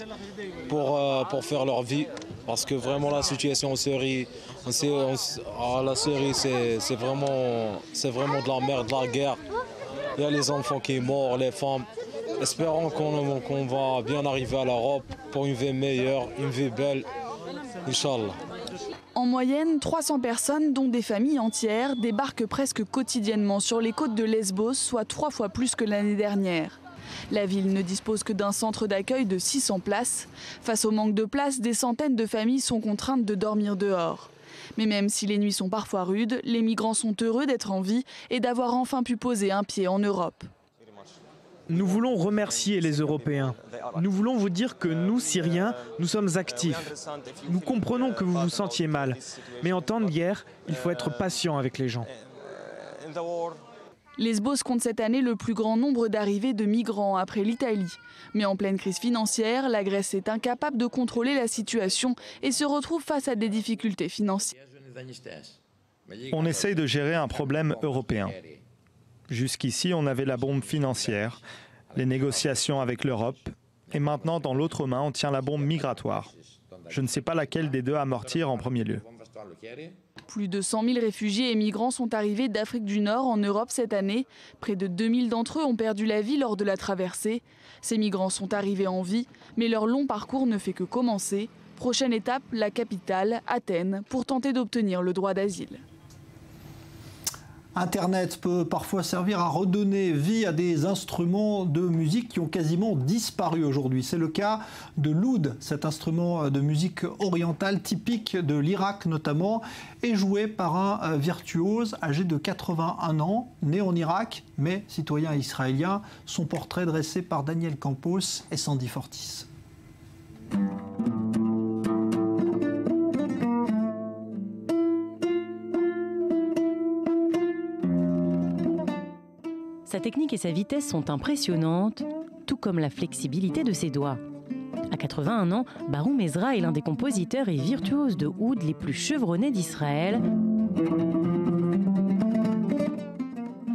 pour faire leur vie. Parce que vraiment la situation en Syrie, c'est vraiment de la merde, de la guerre. Il y a les enfants qui sont morts, les femmes. Espérons qu'on va bien arriver à l'Europe pour une vie meilleure, une vie belle, Inch'Allah. En moyenne, 300 personnes, dont des familles entières, débarquent presque quotidiennement sur les côtes de Lesbos, soit 3 fois plus que l'année dernière. La ville ne dispose que d'un centre d'accueil de 600 places. Face au manque de place, des centaines de familles sont contraintes de dormir dehors. Mais même si les nuits sont parfois rudes, les migrants sont heureux d'être en vie et d'avoir enfin pu poser un pied en Europe. Nous voulons remercier les Européens. Nous voulons vous dire que nous, Syriens, nous sommes actifs. Nous comprenons que vous vous sentiez mal. Mais en temps de guerre, il faut être patient avec les gens. Lesbos compte cette année le plus grand nombre d'arrivées de migrants après l'Italie. Mais en pleine crise financière, la Grèce est incapable de contrôler la situation et se retrouve face à des difficultés financières. On essaye de gérer un problème européen. Jusqu'ici, on avait la bombe financière, les négociations avec l'Europe, et maintenant, dans l'autre main, on tient la bombe migratoire. Je ne sais pas laquelle des deux amortir en premier lieu. Plus de 100 000 réfugiés et migrants sont arrivés d'Afrique du Nord en Europe cette année. Près de 2000 d'entre eux ont perdu la vie lors de la traversée. Ces migrants sont arrivés en vie, mais leur long parcours ne fait que commencer. Prochaine étape, la capitale, Athènes, pour tenter d'obtenir le droit d'asile. Internet peut parfois servir à redonner vie à des instruments de musique qui ont quasiment disparu aujourd'hui. C'est le cas de l'oud, cet instrument de musique orientale typique de l'Irak notamment, est joué par un virtuose âgé de 81 ans, né en Irak, mais citoyen israélien. Son portrait dressé par Daniel Campos et Sandy Fortis. Sa technique et sa vitesse sont impressionnantes, tout comme la flexibilité de ses doigts. À 81 ans, Baroum Ezra est l'un des compositeurs et virtuoses de oud les plus chevronnés d'Israël.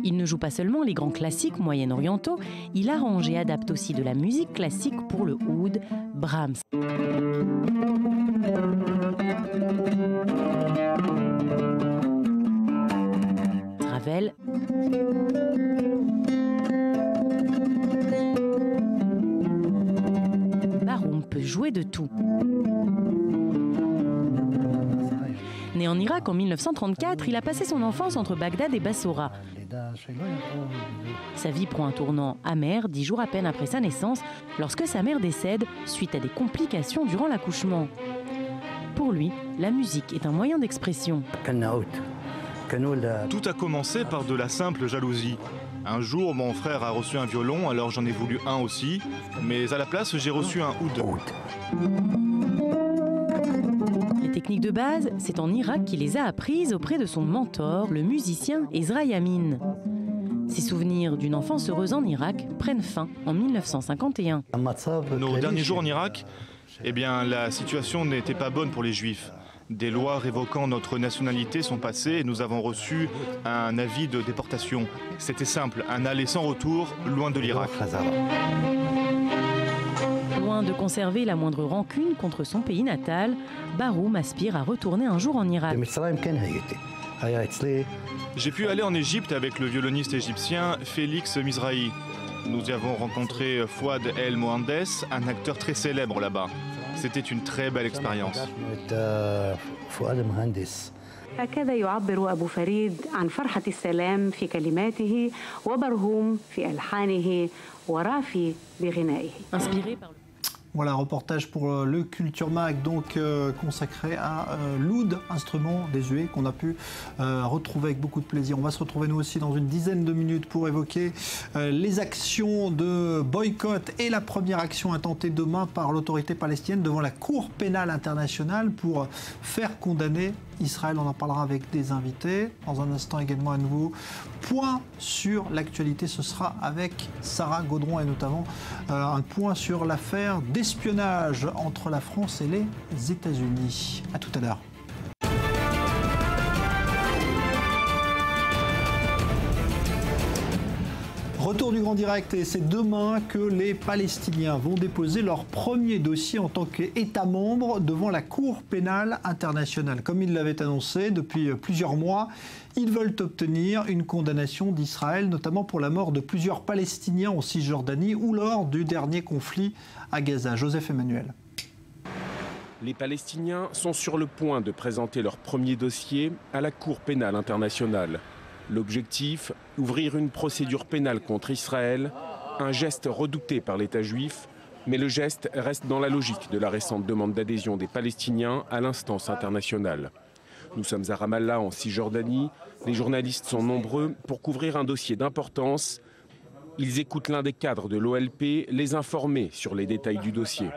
Il ne joue pas seulement les grands classiques moyen-orientaux, il arrange et adapte aussi de la musique classique pour le oud, Brahms. Ravel. Baroum peut jouer de tout. Né en Irak en 1934, il a passé son enfance entre Bagdad et Bassora. Sa vie prend un tournant amer 10 jours à peine après sa naissance, lorsque sa mère décède suite à des complications durant l'accouchement. Pour lui, la musique est un moyen d'expression. Tout a commencé par de la simple jalousie. Un jour, mon frère a reçu un violon, alors j'en ai voulu un aussi, mais à la place, j'ai reçu un oud. Les techniques de base, c'est en Irak qu'il les a apprises auprès de son mentor, le musicien Ezra Yamin. Ses souvenirs d'une enfance heureuse en Irak prennent fin en 1951. Nos derniers jours en Irak, la situation n'était pas bonne pour les Juifs. Des lois révoquant notre nationalité sont passées et nous avons reçu un avis de déportation. C'était simple, un aller sans retour, loin de l'Irak. Loin de conserver la moindre rancune contre son pays natal, Baroum aspire à retourner un jour en Irak. J'ai pu aller en Égypte avec le violoniste égyptien Félix Mizrahi. Nous y avons rencontré Fouad El Mohandes, un acteur très célèbre là-bas. C'était une très belle expérience. هكذا يعبر أبو فريد عن فرحة السلام في كلماته وبرهوم في ألحانه ورافي بغنائه. Inspiré par Voilà, reportage pour le Culture Mag, donc consacré à l'oud, instrument désuet qu'on a pu retrouver avec beaucoup de plaisir. On va se retrouver nous aussi dans une dizaine de minutes pour évoquer les actions de boycott et la première action intentée demain par l'autorité palestinienne devant la Cour pénale internationale pour faire condamner Israël. On en parlera avec des invités. Dans un instant également à nouveau, point sur l'actualité, ce sera avec Sarah Gaudron et notamment un point sur l'affaire d'espionnage entre la France et les États-Unis. À tout à l'heure. Retour du Grand Direct, et c'est demain que les Palestiniens vont déposer leur premier dossier en tant qu'État membre devant la Cour pénale internationale. Comme ils l'avaient annoncé depuis plusieurs mois, ils veulent obtenir une condamnation d'Israël, notamment pour la mort de plusieurs Palestiniens en Cisjordanie ou lors du dernier conflit à Gaza. Joseph Emmanuel. Les Palestiniens sont sur le point de présenter leur premier dossier à la Cour pénale internationale. L'objectif, ouvrir une procédure pénale contre Israël, un geste redouté par l'État juif, mais le geste reste dans la logique de la récente demande d'adhésion des Palestiniens à l'instance internationale. Nous sommes à Ramallah, en Cisjordanie. Les journalistes sont nombreux pour couvrir un dossier d'importance. Ils écoutent l'un des cadres de l'OLP les informer sur les détails du dossier.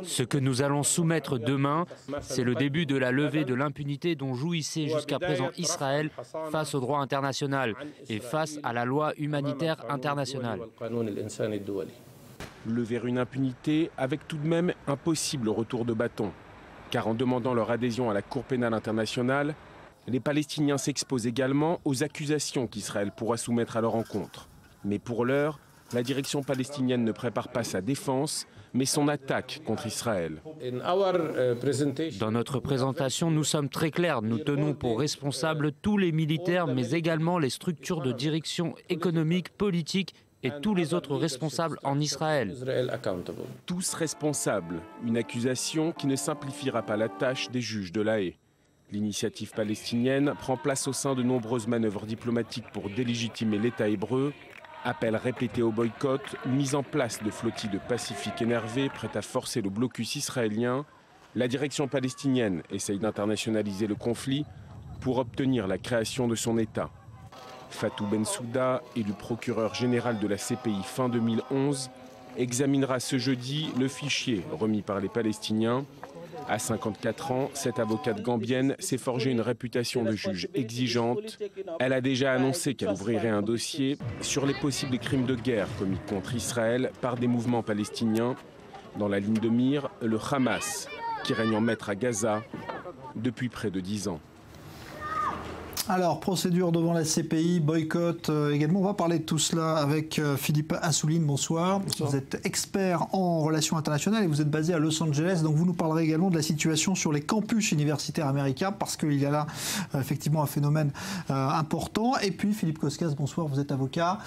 Ce que nous allons soumettre demain, c'est le début de la levée de l'impunité dont jouissait jusqu'à présent Israël face au droit international et face à la loi humanitaire internationale. Lever une impunité avec tout de même un possible retour de bâton. Car en demandant leur adhésion à la Cour pénale internationale, les Palestiniens s'exposent également aux accusations qu'Israël pourra soumettre à leur encontre. Mais pour l'heure, la direction palestinienne ne prépare pas sa défense, mais son attaque contre Israël. Dans notre présentation, nous sommes très clairs. Nous tenons pour responsables tous les militaires, mais également les structures de direction économique, politique et tous les autres responsables en Israël. Tous responsables, une accusation qui ne simplifiera pas la tâche des juges de La Haye. L'initiative palestinienne prend place au sein de nombreuses manœuvres diplomatiques pour délégitimer l'État hébreu. Appel répété au boycott, mise en place de flottilles de Pacifiques énervés prêtes à forcer le blocus israélien. La direction palestinienne essaye d'internationaliser le conflit pour obtenir la création de son État. Fatou Bensouda, élu procureur général de la CPI fin 2011, examinera ce jeudi le fichier remis par les Palestiniens. À 54 ans, cette avocate gambienne s'est forgée une réputation de juge exigeante. Elle a déjà annoncé qu'elle ouvrirait un dossier sur les possibles crimes de guerre commis contre Israël par des mouvements palestiniens. Dans la ligne de mire, le Hamas, qui règne en maître à Gaza depuis près de 10 ans. Alors, procédure devant la CPI, boycott également. On va parler de tout cela avec Philippe Assouline. Bonsoir. Bonsoir. Vous êtes expert en relations internationales et vous êtes basé à Los Angeles. Donc, vous nous parlerez également de la situation sur les campus universitaires américains parce qu'il y a là effectivement un phénomène important. Et puis, Philippe Koskas, bonsoir. Vous êtes avocat.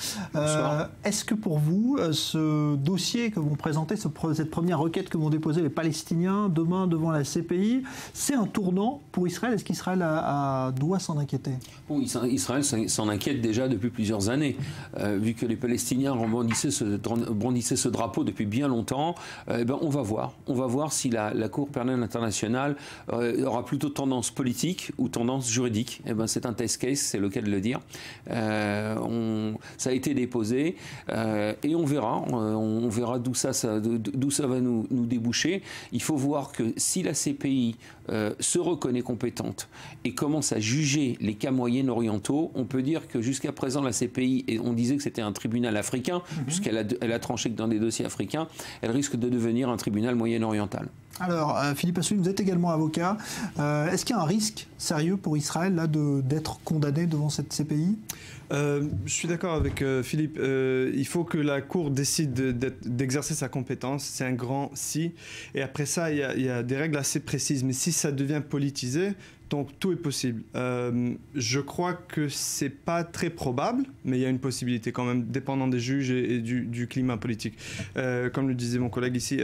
Est-ce que pour vous, ce dossier que vont présenter, cette première requête que vont déposer les Palestiniens demain devant la CPI, c'est un tournant pour Israël? Est-ce qu'Israël doit s'en inquiéter? Bon, Israël s'en inquiète déjà depuis plusieurs années, vu que les Palestiniens brandissaient ce drapeau depuis bien longtemps. On va voir si la Cour pénale internationale aura plutôt tendance politique ou tendance juridique. C'est un test case, c'est le cas de le dire. Ça a été déposé et on verra d'où ça va nous déboucher. Il faut voir que si la CPI se reconnaît compétente et commence à juger les cas moyen-orientaux. On peut dire que jusqu'à présent, la CPI, et on disait que c'était un tribunal africain, puisqu'elle a tranché que dans des dossiers africains, elle risque de devenir un tribunal moyen-oriental. Alors, Philippe Assouline, vous êtes également avocat. Est-ce qu'il y a un risque sérieux pour Israël là, d'être condamné devant cette CPI ? Je suis d'accord avec Philippe. Il faut que la Cour décide d'exercer sa compétence. C'est un grand si. Et après ça, il y a des règles assez précises. Mais si ça devient politisé, donc tout est possible. Je crois que c'est pas très probable, mais il y a une possibilité quand même, dépendant des juges et du climat politique. Comme le disait mon collègue ici,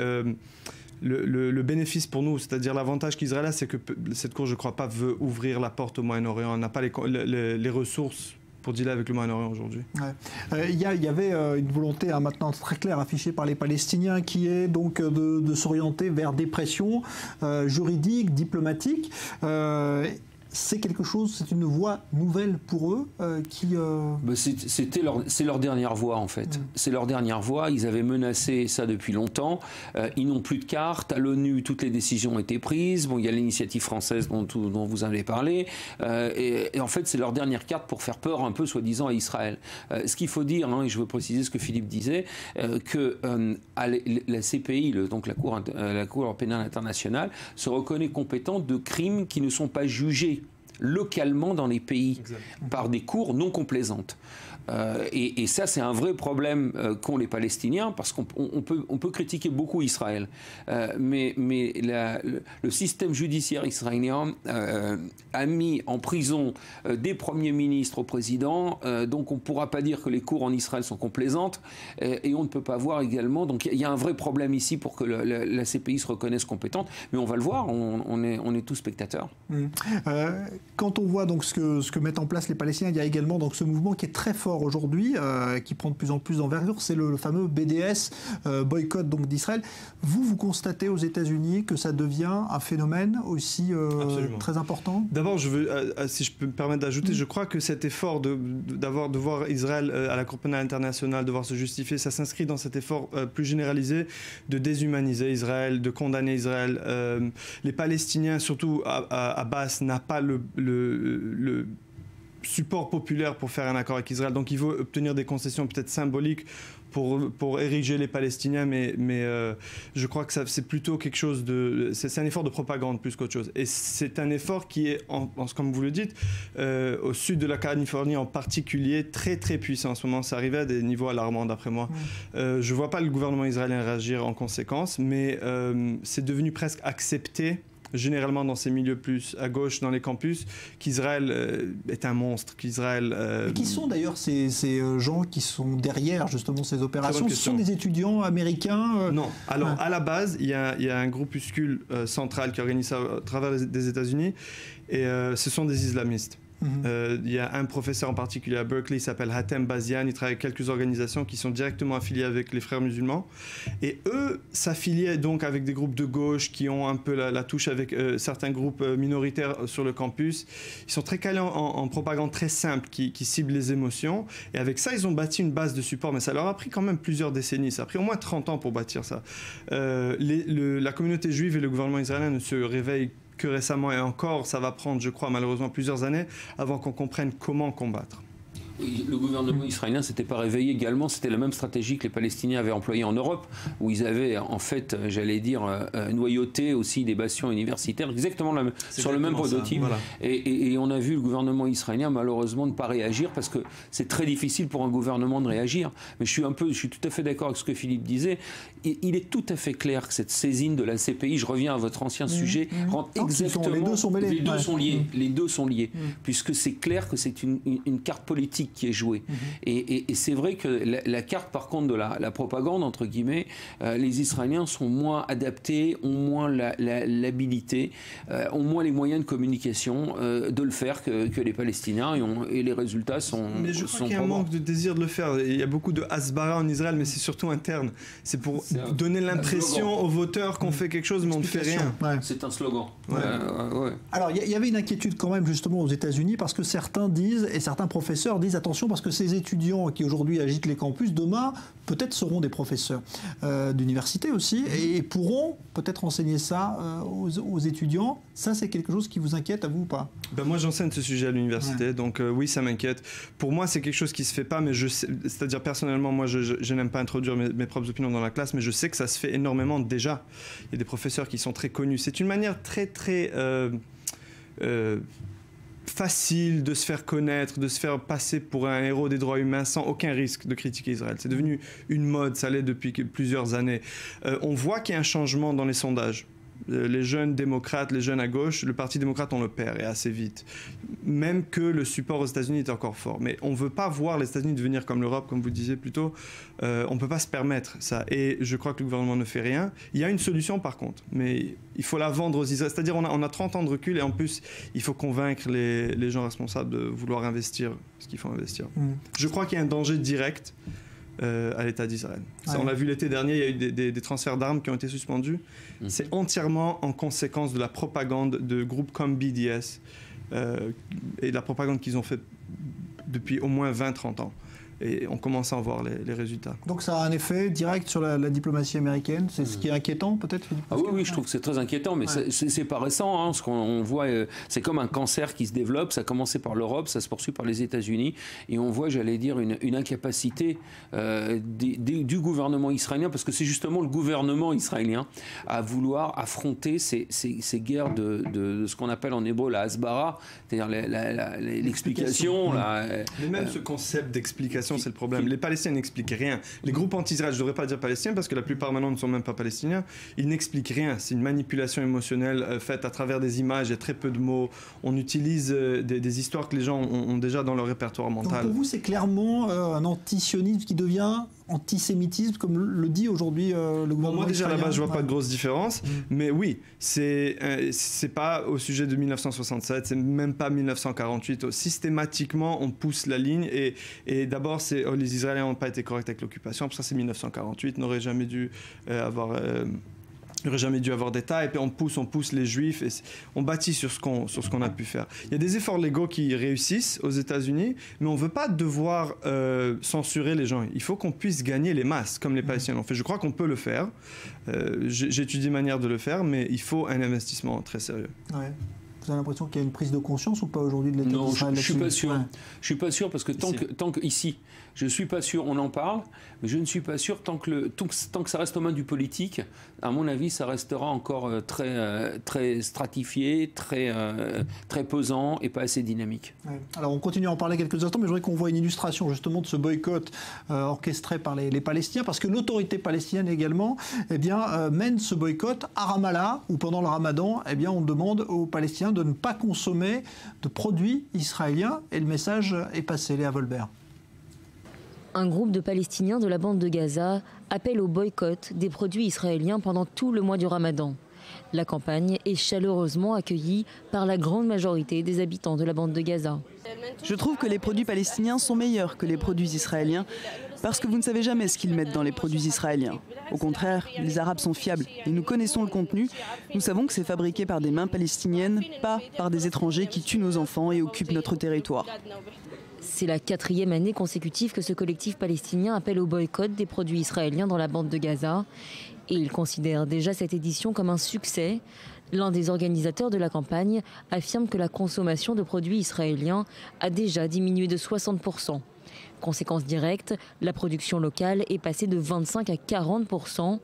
le bénéfice pour nous, c'est-à-dire l'avantage qu'Israël a, c'est que cette Cour, je ne crois pas, veut ouvrir la porte au Moyen-Orient. Elle n'a pas les ressources pour dealer avec le Moyen-Orient aujourd'hui. Ouais. Il y avait une volonté maintenant très claire affichée par les Palestiniens qui est donc de s'orienter vers des pressions juridiques, diplomatiques. C'est quelque chose, c'est une voie nouvelle pour eux c'est leur dernière voie en fait. C'est leur dernière voie. Ils avaient menacé ça depuis longtemps. Ils n'ont plus de carte. À l'ONU, toutes les décisions ont été prises. Bon, il y a l'initiative française dont vous avez parlé. Et en fait, c'est leur dernière carte pour faire peur un peu, soi-disant, à Israël. Ce qu'il faut dire, et je veux préciser ce que Philippe disait, que la CPI, donc la Cour pénale internationale, se reconnaît compétente de crimes qui ne sont pas jugés localement dans les pays par des cours non complaisantes. Et ça, c'est un vrai problème qu'ont les Palestiniens, parce qu'on peut critiquer beaucoup Israël. Mais le système judiciaire israélien a mis en prison des premiers ministres au président, donc on ne pourra pas dire que les cours en Israël sont complaisantes, et on ne peut pas voir également... Donc il y a un vrai problème ici pour que la CPI se reconnaisse compétente, mais on va le voir, on est tous spectateurs. Quand on voit donc ce que mettent en place les Palestiniens, il y a également donc ce mouvement qui est très fort aujourd'hui, qui prend de plus en plus d'envergure, c'est le fameux BDS, boycott donc d'Israël. Vous constatez aux États-Unis que ça devient un phénomène aussi très important ? D'abord, si je peux me permettre d'ajouter, je crois que cet effort de voir Israël à la Cour pénale internationale, devoir se justifier, ça s'inscrit dans cet effort plus généralisé de déshumaniser Israël, de condamner Israël. Les Palestiniens, surtout Abbas, n'a pas le support populaire pour faire un accord avec Israël. Donc il veut obtenir des concessions peut-être symboliques pour ériger les Palestiniens, mais je crois que c'est plutôt quelque chose c'est un effort de propagande plus qu'autre chose. Et c'est un effort qui est, comme vous le dites, au sud de la Californie en particulier, très très puissant en ce moment. Ça arrivait à des niveaux alarmants d'après moi. Je ne vois pas le gouvernement israélien réagir en conséquence, mais c'est devenu presque accepté généralement dans ces milieux plus à gauche, dans les campus, qu'Israël est un monstre, qu'Israël... Et qui sont d'ailleurs ces gens qui sont derrière justement ces opérations ? Ce sont des étudiants américains Non. Alors à la base, il y a un groupuscule central qui organise ça à travers des États-Unis, et ce sont des islamistes. Il y a un professeur en particulier à Berkeley, il s'appelle Hatem Bazian, il travaille avec quelques organisations qui sont directement affiliées avec les frères musulmans, et eux s'affiliaient donc avec des groupes de gauche qui ont un peu la touche avec certains groupes minoritaires sur le campus. Ils sont très calés en propagande très simple qui cible les émotions, et avec ça ils ont bâti une base de support, mais ça leur a pris quand même plusieurs décennies, ça a pris au moins 30 ans pour bâtir ça. La communauté juive et le gouvernement israélien ne se réveillent que récemment, et encore ça va prendre, je crois, malheureusement plusieurs années avant qu'on comprenne comment combattre. Le gouvernement israélien ne s'était pas réveillé également, c'était la même stratégie que les Palestiniens avaient employée en Europe, où ils avaient en fait, j'allais dire, noyauté aussi des bastions universitaires, exactement sur le même prototype. Voilà. Et on a vu le gouvernement israélien malheureusement ne pas réagir, parce que c'est très difficile pour un gouvernement de réagir. Mais je suis tout à fait d'accord avec ce que Philippe disait. Il est tout à fait clair que cette saisine de la CPI, je reviens à votre ancien sujet, rend exactement... Les deux sont mêlés. Les deux sont liés, puisque c'est clair que c'est une carte politique qui est jouée. Et c'est vrai que la carte, par contre, de la propagande, entre guillemets, les Israéliens sont moins adaptés, ont moins l'habilité, ont moins les moyens de communication de le faire que les Palestiniens, et les résultats sont... Mais je crois qu'il y a un manque de désir de le faire. Il y a beaucoup de hasbara en Israël, mais c'est surtout interne. C'est pour donner l'impression aux voteurs qu'on fait quelque chose, mais on ne fait rien. C'est un slogan. Alors, il y avait une inquiétude quand même, justement, aux États-Unis, parce que certains disent, et certains professeurs disent, disent attention parce que ces étudiants qui aujourd'hui agitent les campus, demain peut-être seront des professeurs d'université aussi et pourront peut-être enseigner ça aux étudiants. Ça, c'est quelque chose qui vous inquiète à vous ou pas? Moi, j'enseigne ce sujet à l'université, donc oui, ça m'inquiète. Pour moi, c'est quelque chose qui se fait pas, mais c'est-à-dire personnellement, moi, je n'aime pas introduire mes propres opinions dans la classe, mais je sais que ça se fait énormément déjà. Il y a des professeurs qui sont très connus. C'est une manière très facile de se faire connaître, de se faire passer pour un héros des droits humains sans aucun risque de critiquer Israël. C'est devenu une mode, ça l'est depuis plusieurs années. On voit qu'il y a un changement dans les sondages. Les jeunes démocrates, les jeunes à gauche, le Parti démocrate, on le perd et assez vite. Même que le support aux États-Unis est encore fort. Mais on ne veut pas voir les États-Unis devenir comme l'Europe, comme vous disiez plus tôt. On ne peut pas se permettre ça. Et je crois que le gouvernement ne fait rien. Il y a une solution par contre, mais il faut la vendre aux Israéliens. C'est-à-dire on a 30 ans de recul et en plus, il faut convaincre les gens responsables de vouloir investir ce qu'il faut investir. Je crois qu'il y a un danger direct à l'État d'Israël. On l'a vu l'été dernier, il y a eu des transferts d'armes qui ont été suspendus. C'est entièrement en conséquence de la propagande de groupes comme BDS et de la propagande qu'ils ont fait depuis au moins 20-30 ans. Et on commence à en voir les résultats. Donc ça a un effet direct sur la diplomatie américaine. C'est ce qui est inquiétant peut-être? Oui, je trouve que c'est très inquiétant, mais c'est pas récent. Hein, ce qu'on voit, c'est comme un cancer qui se développe. Ça a commencé par l'Europe, ça se poursuit par les États-Unis. Et on voit, j'allais dire, une incapacité du gouvernement israélien, parce que c'est justement le gouvernement israélien à vouloir affronter ces guerres de ce qu'on appelle en hébreu la hasbara, c'est-à-dire l'explication. Mais même ce concept d'explication, c'est le problème. Les Palestiniens n'expliquent rien. Les groupes anti-Israël, je ne devrais pas dire palestiniens parce que la plupart maintenant ne sont même pas palestiniens, ils n'expliquent rien. C'est une manipulation émotionnelle faite à travers des images, il y a très peu de mots. On utilise des histoires que les gens ont déjà dans leur répertoire mental. Donc pour vous, c'est clairement un antisionisme qui devient antisémitisme, comme le dit aujourd'hui le gouvernement moi déjà israélien. là-bas, je ne vois pas de grosse différence. Mais oui, c'est pas au sujet de 1967, c'est même pas 1948. Systématiquement, on pousse la ligne et d'abord, les Israéliens n'ont pas été corrects avec l'occupation. Pour ça, c'est 1948, n'aurait jamais dû avoir d'État, et puis on pousse les Juifs, et on bâtit sur ce qu'on a pu faire. Il y a des efforts légaux qui réussissent aux États-Unis, mais on ne veut pas devoir censurer les gens. Il faut qu'on puisse gagner les masses, comme les Palestiniens l'ont fait. Je crois qu'on peut le faire. J'ai étudié manière de le faire, mais il faut un investissement très sérieux. Ouais. Vous avez l'impression qu'il y a une prise de conscience ou pas aujourd'hui de l'État d'Israël? Non, je ne suis pas sûr. Je suis pas sûr parce que tant que ici, je suis pas sûr. On en parle, mais je ne suis pas sûr tant que ça reste aux mains du politique. À mon avis, ça restera encore très stratifié, très pesant et pas assez dynamique. Ouais. Alors on continue à en parler quelques instants, mais je voudrais qu'on voit une illustration justement de ce boycott orchestré par les Palestiniens, parce que l'autorité palestinienne également, mène ce boycott à Ramallah, où pendant le Ramadan, on demande aux Palestiniens de ne pas consommer de produits israéliens, et le message est passé. Léa Volbert. Un groupe de Palestiniens de la bande de Gaza appelle au boycott des produits israéliens pendant tout le mois du Ramadan. La campagne est chaleureusement accueillie par la grande majorité des habitants de la bande de Gaza. Je trouve que les produits palestiniens sont meilleurs que les produits israéliens parce que vous ne savez jamais ce qu'ils mettent dans les produits israéliens. Au contraire, les Arabes sont fiables et nous connaissons le contenu. Nous savons que c'est fabriqué par des mains palestiniennes, pas par des étrangers qui tuent nos enfants et occupent notre territoire. C'est la 4e année consécutive que ce collectif palestinien appelle au boycott des produits israéliens dans la bande de Gaza. Et il considère déjà cette édition comme un succès. L'un des organisateurs de la campagne affirme que la consommation de produits israéliens a déjà diminué de 60%. Conséquence directe, la production locale est passée de 25 à 40%.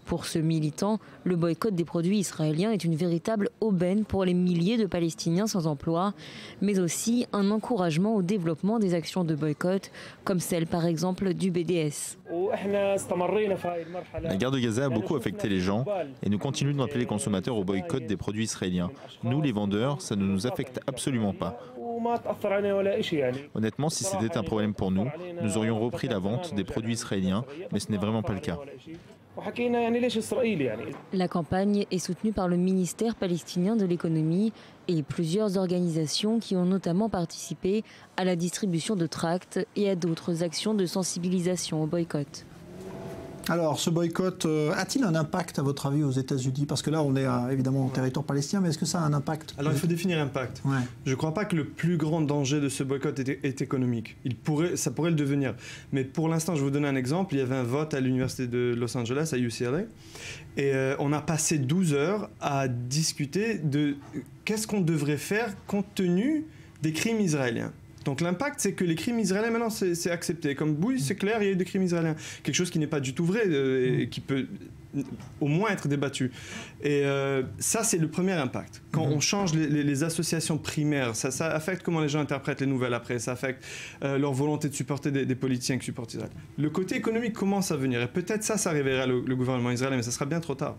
Pour ce militant, le boycott des produits israéliens est une véritable aubaine pour les milliers de Palestiniens sans emploi, mais aussi un encouragement au développement des actions de boycott, comme celle par exemple du BDS. La guerre de Gaza a beaucoup affecté les gens et nous continuons d'appeler les consommateurs au boycott des produits israéliens. Nous, les vendeurs, ça ne nous affecte absolument pas. Honnêtement, si c'était un problème pour nous, nous aurions repris la vente des produits israéliens, mais ce n'est vraiment pas le cas. La campagne est soutenue par le ministère palestinien de l'économie et plusieurs organisations qui ont notamment participé à la distribution de tracts et à d'autres actions de sensibilisation au boycott. Alors, ce boycott a-t-il un impact, à votre avis, aux États-Unis? Parce que là, on est évidemment au territoire palestinien, mais est-ce que ça a un impact? Alors, il faut définir impact. Ouais. Je ne crois pas que le plus grand danger de ce boycott est économique. Ça pourrait le devenir. Mais pour l'instant, je vais vous donner un exemple. Il y avait un vote à l'Université de Los Angeles, à UCLA, et on a passé 12 heures à discuter de qu'est-ce qu'on devrait faire compte tenu des crimes israéliens. Donc l'impact, c'est que les crimes israéliens, maintenant, c'est accepté. Comme oui, c'est clair, il y a eu des crimes israéliens. Quelque chose qui n'est pas du tout vrai et qui peut au moins être débattu. Et ça, c'est le premier impact. Quand on change les associations primaires, ça affecte comment les gens interprètent les nouvelles après. Ça affecte leur volonté de supporter des politiciens qui supportent Israël. Le côté économique commence à venir. Et peut-être ça réveillera le gouvernement israélien, mais ça sera bien trop tard.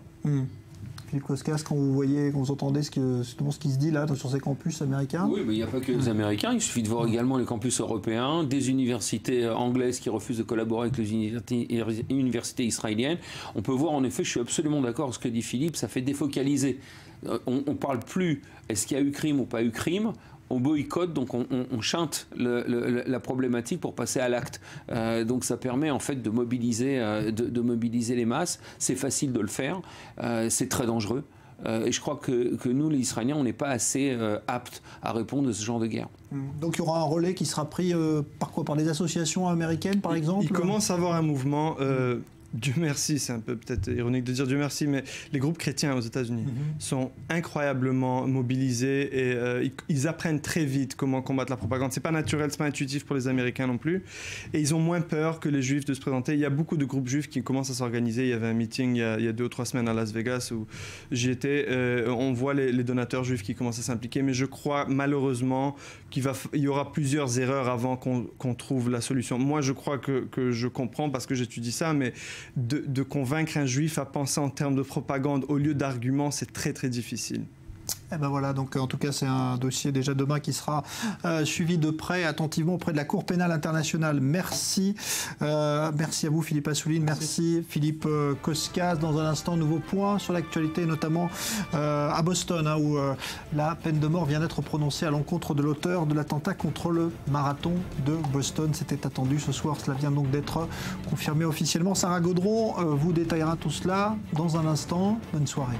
Philippe Koskas, quand vous entendez ce qui se dit là sur ces campus américains? Oui, mais il n'y a pas que les Américains, il suffit de voir également les campus européens, des universités anglaises qui refusent de collaborer avec les universités israéliennes. On peut voir en effet, je suis absolument d'accord avec ce que dit Philippe, ça fait défocaliser. On ne parle plus, est-ce qu'il y a eu crime ou pas eu crime? On boycotte, donc on chante la problématique pour passer à l'acte. Donc ça permet en fait de mobiliser les masses. C'est facile de le faire, c'est très dangereux. Et je crois que nous, les Israéliens, on n'est pas assez aptes à répondre à ce genre de guerre. Donc il y aura un relais qui sera pris par quoi? Par des associations américaines, par exemple? Il commence à avoir un mouvement... Dieu merci, c'est un peu peut-être ironique de dire Dieu merci, mais les groupes chrétiens aux États-Unis sont incroyablement mobilisés et ils apprennent très vite comment combattre la propagande. C'est pas naturel, c'est pas intuitif pour les Américains non plus. Et ils ont moins peur que les Juifs de se présenter. Il y a beaucoup de groupes juifs qui commencent à s'organiser. Il y avait un meeting il y a 2 ou 3 semaines à Las Vegas où j'y étais. On voit les donateurs juifs qui commencent à s'impliquer, mais je crois malheureusement qu'il y aura plusieurs erreurs avant qu'on trouve la solution. Moi, je crois que je comprends parce que j'étudie ça, mais de convaincre un juif à penser en termes de propagande au lieu d'arguments, c'est très très difficile. Et ben voilà, donc en tout cas c'est un dossier déjà demain qui sera suivi de près, attentivement auprès de la Cour pénale internationale. Merci, merci à vous Philippe Assouline, merci Philippe Koskas. Dans un instant, nouveau point sur l'actualité, notamment à Boston, où la peine de mort vient d'être prononcée à l'encontre de l'auteur de l'attentat contre le marathon de Boston. C'était attendu ce soir, cela vient donc d'être confirmé officiellement. Sarah Gaudron vous détaillera tout cela dans un instant. Bonne soirée.